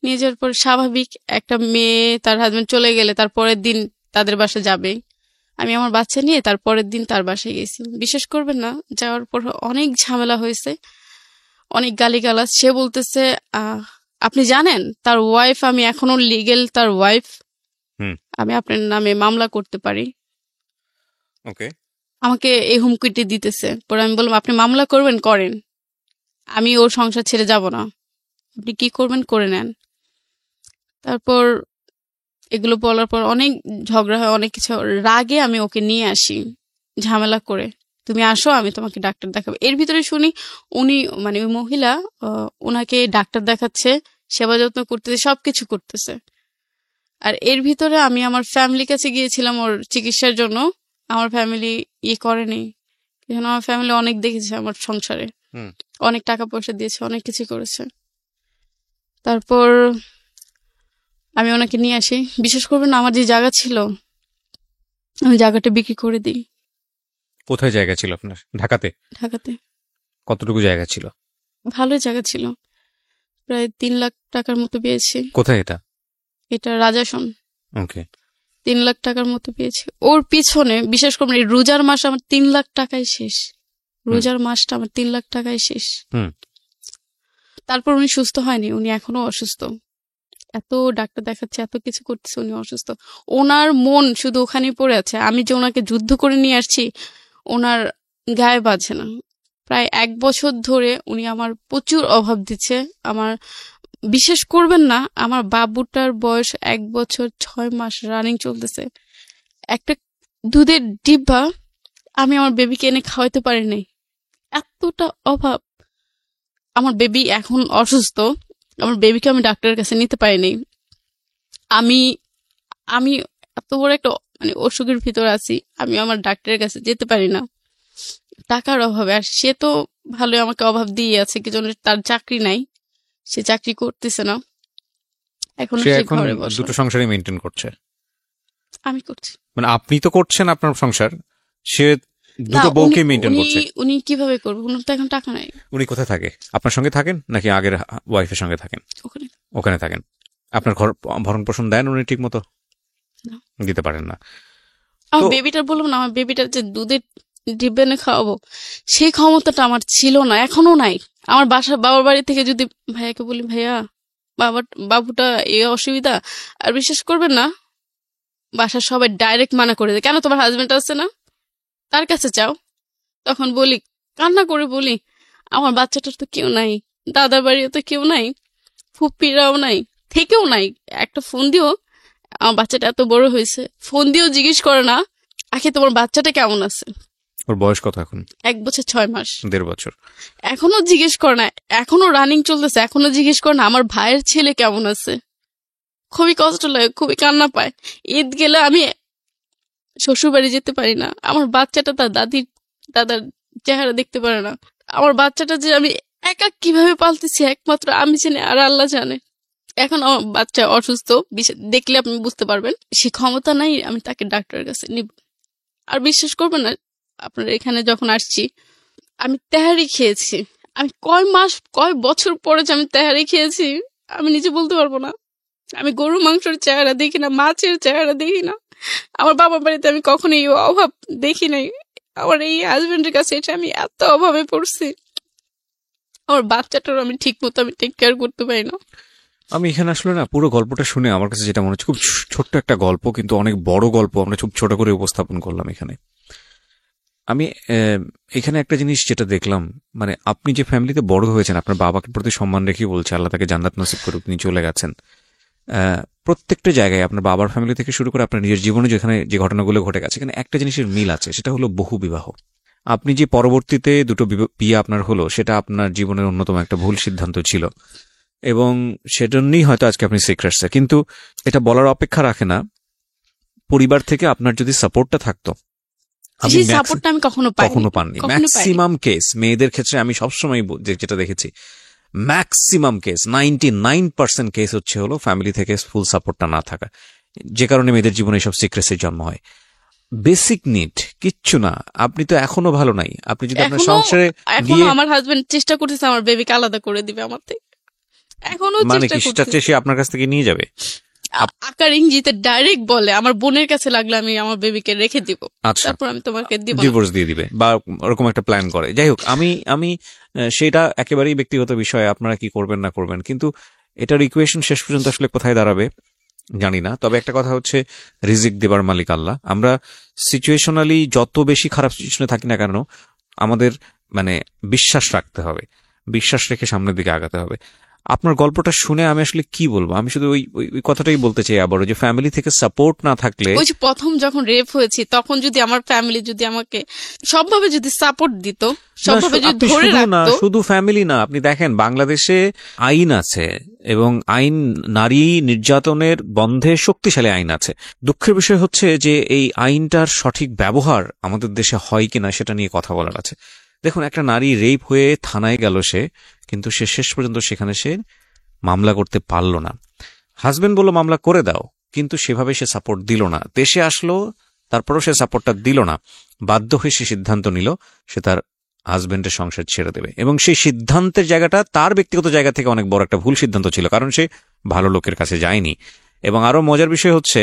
নিয়ে যাওয়ার পর স্বাভাবিক একটা মেয়ে তার হাজবেন্ড চলে গেলে তার পরের দিন তাদের বাসা যাবে। আমি আমার বাচ্চা নিয়ে তার পরের দিন তার বাসায় গেছি। বিশেষ করবেন না, যাওয়ার পর অনেক ঝামেলা হয়েছে, অনেক গালিগালাজ। সে বলতেছে আপনি জানেন তার ওয়াইফ, আমি এখনো লিগেল তার ওয়াইফ, আমি আপনার নামে মামলা করতে পারি। আমাকে এই হুমকিটি দিতেছে। পরে আমি বললাম আপনি মামলা করবেন, করেন, আমি ওর সংসার ছেড়ে যাব না, আপনি কি করবেন করে নেন। তারপর এগুলো বলার পর অনেক ঝগড়া হয়, অনেক কিছু। রাগে আমি ওকে নিয়ে আসি ঝামেলা করে, তুমি আসো আমি তোমাকে ডাক্তার দেখাবো। এর ভিতরে শুনি উনি মানে ওই মহিলা ওনাকে ডাক্তার দেখাচ্ছে, সেবা যত্ন করতেছে, সবকিছু করতেছে। আর এর ভিতরে আমি আমার ফ্যামিলির কাছে গিয়েছিলাম ওর চিকিৎসার জন্য। আমার ফ্যামিলি করেনি, কারণ আমার ফ্যামিলি অনেক দেখেছে আমার সংসারে, অনেক টাকা পয়সা দিয়েছে, অনেক কিছু করেছে। তারপর আমি ওনাকে নিয়ে আসি। বিশেষ করবেন আমার যে জায়গা ছিল, আমি জায়গাটা বিক্রি করে দিই। কোথায় জায়গা ছিল আপনার? ঢাকাতে? ঢাকাতে। কতটুকু জায়গা ছিল? ভালোই জায়গা ছিল, প্রায় 3 লাখ টাকার মতো পেয়েছি। কোথায় এটা? এটা রাজাসন। ওকে। 3 লাখ টাকার মতো পেয়েছি। ওর পিছনে বিশেষ করে রোজার মাস আমার 3 লাখ টাকায় শেষ। রোজার মাসটা আমার 3 লাখ টাকায় শেষ। তারপর উনি সুস্থ হয়নি, উনি এখনো অসুস্থ। এত ডাক্তার দেখাচ্ছে, এত কিছু করতেছে, উনি অসুস্থ। ওনার মন শুধু ওখানেই পড়ে আছে। আমি যে ওনাকে যুদ্ধ করে নিয়ে আসছি, ওনার গায়ে বাজে না। প্রায় 1 বছর ধরে উনি আমার প্রচুর অভাব দিচ্ছে। আমার বিশেষ করবেন না, আমার বাবুটার বয়স 1 বছর 6 মাস রানিং চলতেছে। একটা দুধের ডিব্বা আমি আমার বেবিকে এনে খাওয়াইতে পারি নাই, এতটা অভাব। আমার বেবি এখন অসুস্থ, আমার বেবিকে আমি ডাক্তারের কাছে নিতে পারিনি। আমি আমি এত বড় একটা মানে অসুখের ভিতর আছি, আমি আমার ডাক্তারের কাছে যেতে পারি না টাকার অভাবে। আর সে তো ভালোই আমাকে অভাব দিয়ে আছে, কি জন্য তার চাকরি নাই, সে চাকরি করতেছে না, এখন সে ঘরে বসে দুটো সংসারই মেইনটেইন করছে। আমি করছি, মানে আপনি তো করছেন আপনার সংসার, সে দুটো বউকে মেইনটেইন করছে। উনি কিভাবে করবে? উনার তো এখন টাকা নাই। উনি কোথায় থাকে? আপনার সঙ্গে থাকেন নাকি আগের ওয়াইফের সঙ্গে থাকেন? ওখানে থাকেন। আপনার ঘর ভরণ পোষণ দেন উনি ঠিক মতো? দিতে পারেন না। আমার বেবিটার বলবো না, আমার বেবিটার যে দুধের ডিব্বে এনে খাওয়াবো সেই ক্ষমতাটা আমার ছিল না, এখনো নাই। আমার বাবার বাড়ি থেকে যদি ভাইয়াকে বলি, ভাইয়া বাবুটা এই অসুবিধা, আর বিশ্বাস করবেন না, বাসার সবাই ডাইরেক্ট মানা করে দেয়, কেন তোমার হাজবেন্ড আছে না, তার কাছে চাও। তখন বলি, কান্না করে বলি, আমার বাচ্চাটার তো কেউ নাই, দাদার বাড়িও তো কেউ নাই, ফুপিরাও নাই, থেকেও নাই। একটা ফোন দিও, আমার বাচ্চাটা এত বড় হয়েছে, ফোন দিয়েও জিজ্ঞেস করে না আখি তোমার বাচ্চাটা কেমন আছে। ওর বয়স কত এখন? 1 বছর 6 মাস। 1.5 বছর। এখনো জিজ্ঞেস করে না, এখনো রানিং চলতেছে, এখনো জিজ্ঞেস করে না আমার ভাইয়ের ছেলে কেমন আছে। খুবই কষ্ট লাগে, খুবই কান্না পায়। ঈদ গেলে আমি শ্বশুর বাড়ি যেতে পারি না, আমার বাচ্চাটা তার দাদার চেহারা দেখতে পারে না। আমার বাচ্চাটা যে আমি একা কিভাবে পালতেছি একমাত্র আমি জানি, আর আল্লাহ জানে। এখন আমার বাচ্চা অসুস্থ, দেখলে আপনি বুঝতে পারবেন, সে ক্ষমতা নাই আমি তাকে ডাক্তারের কাছে নিব। আর বিশ্বাস করবেন না, আপনার এখানে যখন আসছি আমি তেহারি খেয়েছি, আমি কয় বছর পরে যে আমি তেহারি খেয়েছি আমি নিজে বলতে পারবো না। আমি গরু মাংসের চেহারা দেখি না, মাছের চেহারা দেখি না। আমার বাবার বাড়িতে আমি কখনো এই অভাব দেখি নাই। আমার এই হাজবেন্ডের কাছে এটা আমি এত অভাবে পড়ছি, আমার বাচ্চাটারও আমি ঠিক মতো আমি টেক কেয়ার করতে পারি না। আমি এখানে আসলে না পুরো গল্পটা শুনে আমার কাছে যেটা মনে হচ্ছে, খুব ছোট্ট একটা গল্প কিন্তু অনেক বড় গল্প আমরা খুব ছোট করে উপস্থাপন করলাম এখানে। আমি এখানে একটা জিনিস যেটা দেখলাম, মানে আপনি যে ফ্যামিলিতে বড় হয়েছেন, আপনার বাবাকে প্রতি সম্মান রেখে বলছে, আল্লাহ তাকে জান্নাত নসিব করুক, তিনি চলে গেছেন। প্রত্যেকটা জায়গায় আপনার বাবার ফ্যামিলি থেকে শুরু করে আপনার নিজের জীবনে যেখানে যে ঘটনাগুলো ঘটে গেছে, এখানে একটা জিনিসের মিল আছে, সেটা হলো বহু বিবাহ। আপনি যে পরবর্তীতে দুটো বিয়ে আপনার হলো, সেটা আপনার জীবনের অন্যতম একটা ভুল সিদ্ধান্ত ছিল, এবং সেজন্যই হয়তো আজকে আপনি সিক্রেটসে। কিন্তু এটা বলার অপেক্ষা রাখে না, পরিবার থেকে আপনার যদি সাপোর্টটা থাকতো, সেই সাপোর্টটা আমি কখনো পাননি। ম্যাক্সিমাম কেস মেয়েদের ক্ষেত্রে আমি সবসময় যেটা দেখেছি, ম্যাক্সিমাম কেস 99% কেস হচ্ছে হলো ফ্যামিলি থেকে ফুল সাপোর্টটা না থাকা, যে কারণে মেয়েদের জীবনে সব সিক্রেসির জন্ম হয়। বেসিক নিড কিচ্ছু না। আপনি তো এখনো ভালো নাই, আপনি যদি আপনার সংসারে গিয়ে, আমার হাজবেন্ড চেষ্টা করতেছে আমার বেবিকে আলাদা করে দিবে আমার থেকে, এখনো মানে কি সে আপনার কাছ থেকে নিয়ে যাবে? আকার ইঙ্গিতে ডাইরেক্ট বলে আমার বোনের কাছে লাগলে আমি আমার বেবিকে রেখে দিব, তারপর আমি তোমাকে দিব, ডিভোর্স দিয়ে দিবে বা ওরকম একটা প্ল্যান করে। যাই হোক, আমি সেটা একেবারেই ব্যক্তিগত বিষয়, আপনারা কি করবেন না করবেন, কিন্তু এটার ইকুয়েশন শেষ পর্যন্ত আসলে কোথায় দাঁড়াবে জানি না। তবে একটা কথা হচ্ছে, রিজিক দেবার মালিক আল্লাহ। আমরা সিচুয়েশনালি যত বেশি খারাপ সিচুয়েশনে থাকি না কেন, আমাদের মানে বিশ্বাস রাখতে হবে, বিশ্বাস রেখে সামনের দিকে আগাতে হবে। আপনার গল্পটা শুনে আমি আসলে কি বলবো, আমি শুধু ওই কথাটাই বলতে চাই আবারও, যে ফ্যামিলি থেকে সাপোর্ট না থাকলে, ওই যে প্রথম যখন রেপ হয়েছে তখন যদি আমার ফ্যামিলি যদি আমাকে সবভাবে যদি সাপোর্ট দিত, সবভাবে যদি ধরে রাখতো। শুধু ফ্যামিলি না, আপনি দেখেন বাংলাদেশে আইন আছে, এবং আইন নারী নির্যাতনের বন্ধে শক্তিশালী আইন আছে। দুঃখের বিষয় হচ্ছে যে এই আইনটার সঠিক ব্যবহার আমাদের দেশে হয় কিনা সেটা নিয়ে কথা বলার আছে। দেখুন, একটা নারী রেপ হয়ে থানায় গেল, সে কিন্তু সে শেষ পর্যন্ত সেখানে সে মামলা করতে পারল না। হাজবেন্ড বলল মামলা করে দাও, কিন্তু সেভাবে সে সাপোর্ট দিল না। দেশে আসলো, তারপরও সে সাপোর্টটা দিল না। বাধ্য হয়ে সে সিদ্ধান্ত নিল সে তার হাজবেন্ডের সংসার ছেড়ে দেবে, এবং সেই সিদ্ধান্তের জায়গাটা তার ব্যক্তিগত জায়গা থেকে অনেক বড় একটা ভুল সিদ্ধান্ত ছিল, কারণ সে ভালো লোকের কাছে যায়নি। এবং আরো মজার বিষয় হচ্ছে,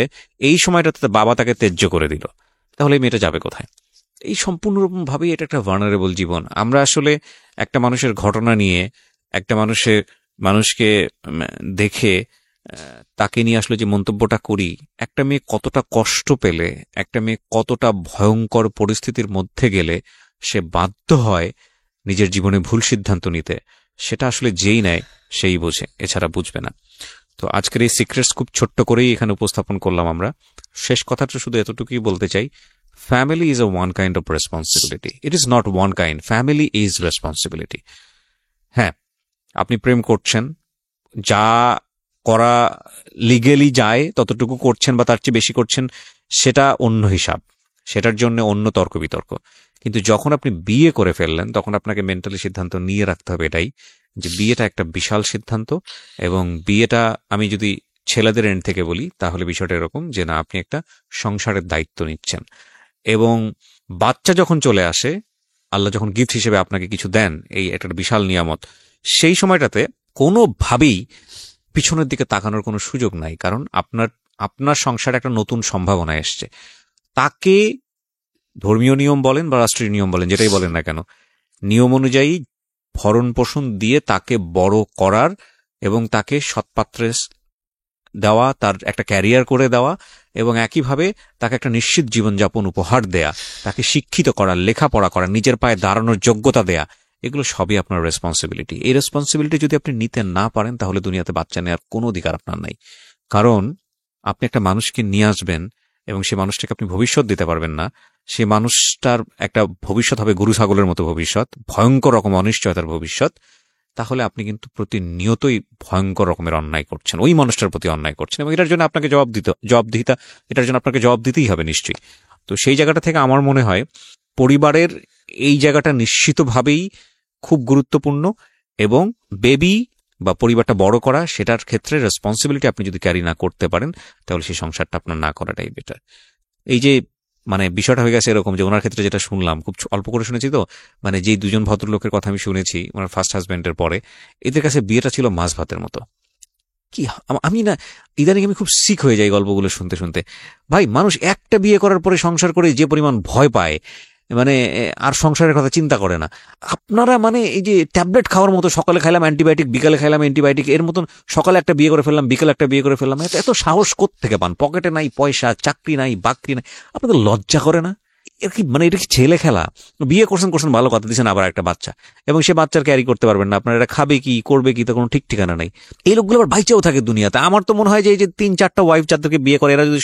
এই সময়টাতে বাবা তাকে ত্যায্য করে দিল। তাহলে এই মেয়েটা যাবে কোথায়? এই সম্পূর্ণরূপভাবেই এটা একটা ভার্নারেবল জীবন। আমরা আসলে একটা মানুষের ঘটনা নিয়ে, একটা মানুষকে দেখে তাকে নিয়ে আসলে যে মন্তব্যটা করি, একটা মেয়ে কতটা কষ্ট পেলে, একটা মেয়ে কতটা ভয়ঙ্কর পরিস্থিতির মধ্যে গেলে সে বাধ্য হয় নিজের জীবনে ভুল সিদ্ধান্ত নিতে, সেটা আসলে যেই নেয় সেই বোঝে, এছাড়া বুঝবে না। তো আজকের এই সিক্রেটস খুব ছোট্ট করেই এখানে উপস্থাপন করলাম আমরা। শেষ কথাটা শুধু এতটুকুই বলতে চাই, family is a one kind of responsibility. It is not one kind. Family is responsibility. হ্যাঁ, আপনি প্রেম করছেন, যা করা লিগেলি যায় ততটুকু করছেন বা তার চেয়ে বেশি করছেন, সেটা অন্য হিসাব, সেটার জন্য অন্য তর্ক বিতর্ক। কিন্তু যখন আপনি বিয়ে করে ফেললেন, তখন আপনাকে মেন্টালি সিদ্ধান্ত নিয়ে রাখতে হবে এটাই, যে বিয়েটা একটা বিশাল সিদ্ধান্ত। এবং বিয়েটা, আমি যদি ছেলেদের এন্ড থেকে বলি, তাহলে বিষয়টা এরকম যে না, আপনি একটা সংসারের দায়িত্ব নিচ্ছেন। এবং বাচ্চা যখন চলে আসে, আল্লাহ যখন গিফট হিসেবে আপনাকে কিছু দেন, এই একটা বিশাল নিয়ামত, সেই সময়টাতে কোনোভাবেই পিছনের দিকে তাকানোর কোনো সুযোগ নাই, কারণ আপনার সংসারে একটা নতুন সম্ভাবনা এসছে। তাকে ধর্মীয় নিয়ম বলেন বা রাষ্ট্রীয় নিয়ম বলেন, যেটাই বলেন না কেন, নিয়ম অনুযায়ী ভরণ পোষণ দিয়ে তাকে বড় করার এবং তাকে সৎপাত্রে দেওয়া, তার একটা ক্যারিয়ার করে দেওয়া, এবং একইভাবে তাকে একটা নিশ্চিত জীবনযাপন উপহার দেয়া, তাকে শিক্ষিত করা, লেখাপড়া করা, নিজের পায়ে দাঁড়ানোর যোগ্যতা দেয়া, এগুলো সবই আপনার রেসপন্সিবিলিটি। এই রেসপন্সিবিলিটি যদি আপনি নিতে না পারেন, তাহলে দুনিয়াতে বাচ্চা নেওয়ার কোনো অধিকার আপনার নাই। কারণ আপনি একটা মানুষকে নিয়ে আসবেন এবং সে মানুষটাকে আপনি ভবিষ্যৎ দিতে পারবেন না। সে মানুষটার একটা ভবিষ্যৎ হবে গরু ছাগলের মতো ভবিষ্যৎ, ভয়ঙ্কর রকম অনিশ্চয়তার ভবিষ্যৎ। তাহলে আপনি কিন্তু প্রতিনিয়তই ভয়ঙ্কর রকমের অন্যায় করছেন, ওই মানুষটার প্রতি অন্যায় করছেন, এবং এটার জন্য আপনাকে এটার জন্য আপনাকে জবাব দিতেই হবে নিশ্চয়ই। তো সেই জায়গাটা থেকে আমার মনে হয় পরিবারের এই জায়গাটা নিশ্চিতভাবেই খুব গুরুত্বপূর্ণ, এবং বেবি বা পরিবারটা বড় করা, সেটার ক্ষেত্রে রেসপন্সিবিলিটি আপনি যদি ক্যারি না করতে পারেন, তাহলে সেই সংসারটা আপনার না করাটাই বেটার। এই যে মানে বিষয়টা হয়ে গেছে এরকম যে ওনার ক্ষেত্রে যেটা শুনলাম, খুব অল্প করে শুনেছি তো, মানে যেই দুজন ভদ্রলোকের কথা আমি শুনেছি ওনার ফার্স্ট হাজব্যান্ডের পরে, এদের কাছে বিয়েটা ছিল মাছ ভাতের মতো। কি আমি না, ইদানিং আমি খুব সিক হয়ে যাই গল্পগুলো শুনতে শুনতে। ভাই, মানুষ একটা বিয়ে করার পরে সংসার করে যে পরিমাণ ভয় পায়, মানে আর সংসারের কথা চিন্তা করে না। আপনারা মানে এই যে ট্যাবলেট খাওয়ার মতো, সকালে খাইলাম অ্যান্টিবায়োটিক, বিকালে খাইলাম অ্যান্টিবায়োটিক, এর মতন সকালে একটা বিয়ে করে ফেললাম, বিকালে একটা বিয়ে করে ফেললাম। এত সাহস কোত্থেকে পান? পকেটে নাই পয়সা, চাকরি নাই, বাকরি নাই, আপনাদের লজ্জা করে না? এটা কি ছেলে খেলা? বিয়ে করছেন ভালো কথা, দিচ্ছেন আবার একটা বাচ্চা, এবং সে বাচ্চার ক্যারি করতে পারবেন না আপনার, এটা খাবে কি করবে কি তার কোনো ঠিক ঠিকানা নেই। এই লোকগুলো আবার বাইচেও থাকে দুনিয়াতে। আমার তো মনে হয় যে এই যে 3-4টা ওয়াইফ যাদেরকে বিয়ে করে, এরা যদি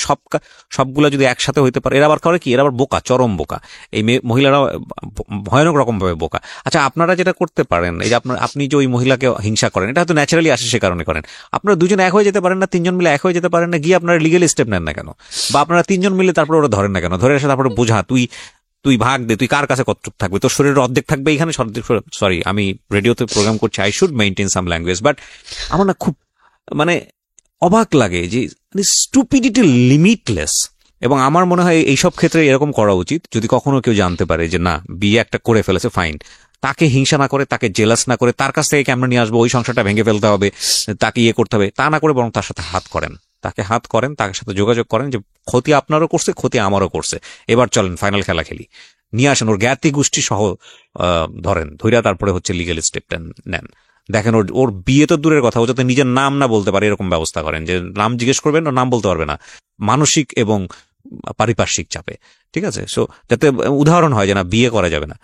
সবগুলো যদি একসাথে হইতে পারে, এরা আবার করে কি, এরা আবার বোকা, চরম বোকা। এই মহিলারা ভয়ানক রকম ভাবে বোকা। আচ্ছা, আপনারা যেটা করতে পারেন, এই যে আপনি যে ওই মহিলাকে হিংসা করেন, এটা হয়তো ন্যাচারালি আসে, সে কারণে করেন। আপনারা দুজন এক হয়ে যেতে পারেন না, 3জন মিলে এক হয়ে যেতে পারেন না, গিয়ে আপনারা লিগেল স্টেপ নেন না কেন? বা আপনারা 3জন মিলে তারপরে ওরা ধরেন না কেন? ধরে এসে তারপরে বোঝা, তুই ভাগ দে, তুই কার কাছে কতটুক থাকবে, তোর শরীরের অর্ধেক থাকবে এখানে। সরি, আমি রেডিওতে প্রোগ্রাম করছি, I should maintain some language, but আমার না খুব অবাক লাগে যে স্টুপিডিটি লিমিটলেস। এবং আমার মনে হয় এইসব ক্ষেত্রে এরকম করা উচিত, যদি কখনো কেউ জানতে পারে যে না, বিয়ে একটা করে ফেলেছে, ফাইন, তাকে হিংসা না করে, তাকে জেলাস না করে, তার কাছ থেকে ক্যামেরা নিয়ে আসবো, ওই সংসারটা ভেঙে ফেলতে হবে, তাকে করতে হবে, তা না করে বরং তার সাথে হাত করেন, তার সাথে যোগাযোগ করেন যে ক্ষতি আপনারও করছে, ক্ষতি আমারও করছে, এবার চলেন ফাইনাল খেলা খেলি, নিয়ে আসেন, ওর জ্ঞাতি গোষ্ঠী সহ ধরেন, ধৈর্য, তারপরে হচ্ছে লিগেল স্টেপটা নেন। দেখেন ওর বিয়ে তো দূরের কথা, ও যাতে নিজের নাম না বলতে পারে এরকম ব্যবস্থা করেন, যে নাম জিজ্ঞেস করবেন ও নাম বলতে পারবে না, মানসিক এবং পারিপার্শ্বিক চাপে। ঠিক আছে, সো যাতে উদাহরণ হয় যে না, বিয়ে করা যাবে না,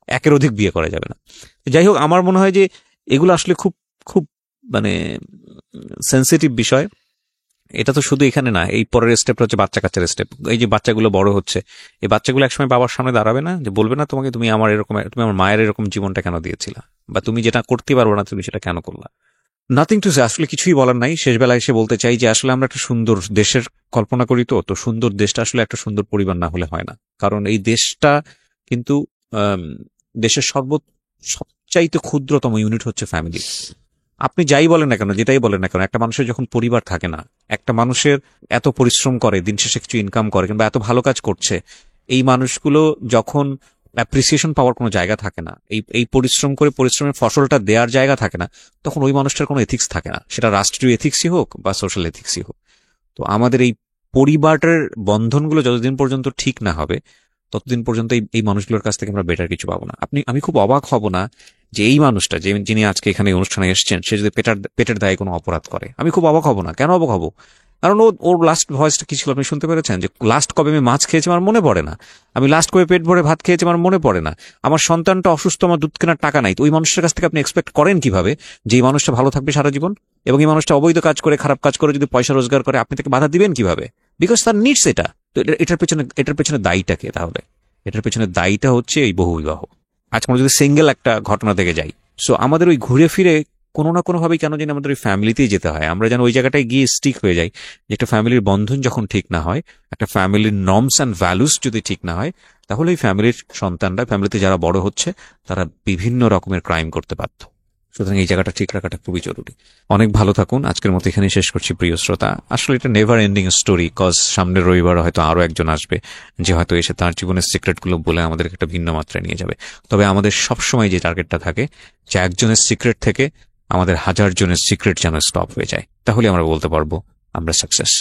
একের অধিক বিয়ে করা যাবে না। যাই হোক, আমার মনে হয় যে এগুলো আসলে খুব খুব সেন্সিটিভ বিষয়। এটা তো শুধু এখানে না, এই পরের স্টেপটা হচ্ছে বাচ্চা কাচ্চার স্টেপ। এই যে বাচ্চাগুলো বড় হচ্ছে, এই বাচ্চাগুলো একসময় বাবার সামনে দাঁড়াবে না, যে বলবে না তোমাকে, তুমি আমার মায়ের এরকম জীবনটা কেন দিয়েছিলা, বা তুমি যেটা করতে পারবো না তুমি সেটা কেন করলা। নাথিং টু সে, আসলে কিছুই বলার নাই। শেষ বেলায় এসে বলতে চাই যে আসলে আমরা একটা সুন্দর দেশের কল্পনা করি, তো সুন্দর দেশটা আসলে একটা সুন্দর পরিবার না হলে হয় না। কারণ এই দেশটা কিন্তু দেশের সবচাইতে ক্ষুদ্রতম ইউনিট হচ্ছে ফ্যামিলি। আপনি যাই বলেন না কেন, যেটাই বলেন না কেন, একটা মানুষের যখন পরিবার থাকে না, একটা মানুষের এত পরিশ্রম করে, দিন শেষে কিছু ইনকাম করে, কিংবা এত ভালো কাজ করছে, এই মানুষগুলো যখন অ্যাপ্রিসিয়েশন পাওয়ার কোনো জায়গা থাকে না, এই পরিশ্রম করে পরিশ্রমের ফসলটা দেওয়ার জায়গা থাকে না, তখন ওই মানুষটার কোনো এথিক্স থাকে না, সেটা রাষ্ট্রীয় এথিক্সই হোক বা সোশ্যাল এথিক্সই হোক। তো আমাদের এই পরিবারের বন্ধনগুলো যতদিন পর্যন্ত ঠিক না হবে, ততদিন পর্যন্ত এই মানুষগুলোর কাছ থেকে আমরা বেটার কিছু পাবো না। আমি খুব অবাক হব না যে এই মানুষটা, যিনি আজকে এখানে অনুষ্ঠানে এসেছেন, সে যদি পেটের দায়ে কোনো অপরাধ করে, আমি খুব অবাক হব না। কেন অবাক হব? কারণ ওর লাস্ট ভয়েসটা কি ছিল আপনি শুনতে পেরেছেন? যে লাস্ট কবে আমি মাছ খেয়েছি আমার মনে পড়ে না, আমি লাস্ট কবে পেট ভরে ভাত খেয়েছি আমার মনে পড়ে না, আমার সন্তানটা অসুস্থ, আমার দুধ কেনার টাকা নাই। তো ওই মানুষের কাছ থেকে আপনি এক্সপেক্ট করেন কিভাবে যে এই মানুষটা ভালো থাকবে সারা জীবন? এবং এই মানুষটা অবৈধ কাজ করে, খারাপ কাজ করে যদি পয়সা রোজগার করে, আপনি তাকে বাধা দিবেন কিভাবে? বিকজ তার নিডস এটা। তো এটার পেছনে দায়ীটা কে তাহলে? এটার পেছনে দায়ীটা হচ্ছে এই বহুবিবাহ। আজকে আমরা যদি সিঙ্গেল একটা ঘটনা থেকে যাই, সো আমাদের ওই ঘুরে ফিরে কোনো না কোনোভাবেই কেন জানি আমাদের ওই ফ্যামিলিতেই যেতে হয়। আমরা যেন ওই জায়গাটায় গিয়ে স্টিক হয়ে যাই, যে একটা ফ্যামিলির বন্ধন যখন ঠিক না হয়, একটা ফ্যামিলির নর্মস অ্যান্ড ভ্যালুস যদি ঠিক না হয়, তাহলে এই ফ্যামিলির সন্তানরা, ফ্যামিলিতে যারা বড় হচ্ছে, তারা বিভিন্ন রকমের ক্রাইম করতে বাধ্য। সুতরাং এই জায়গাটা ঠিক রাখাটা খুবই জরুরি। অনেক ভালো থাকুন। আজকের মতো এখানে শেষ করছি প্রিয় শ্রোতা। আসলে এটা নেভার এন্ডিং স্টোরি, কজ সামনের রবিবার হয়তো আরো একজন আসবে, যে হয়তো এসে তার জীবনের সিক্রেটগুলো বলে আমাদের একটা ভিন্ন মাত্রায় নিয়ে যাবে। তবে আমাদের সবসময় যে টার্গেটটা থাকে, যে একজনের সিক্রেট থেকে আমাদের 1000 জনের সিক্রেট যেন স্টপ হয়ে যায়, তাহলে আমরা বলতে পারবো আমরা সাকসেস।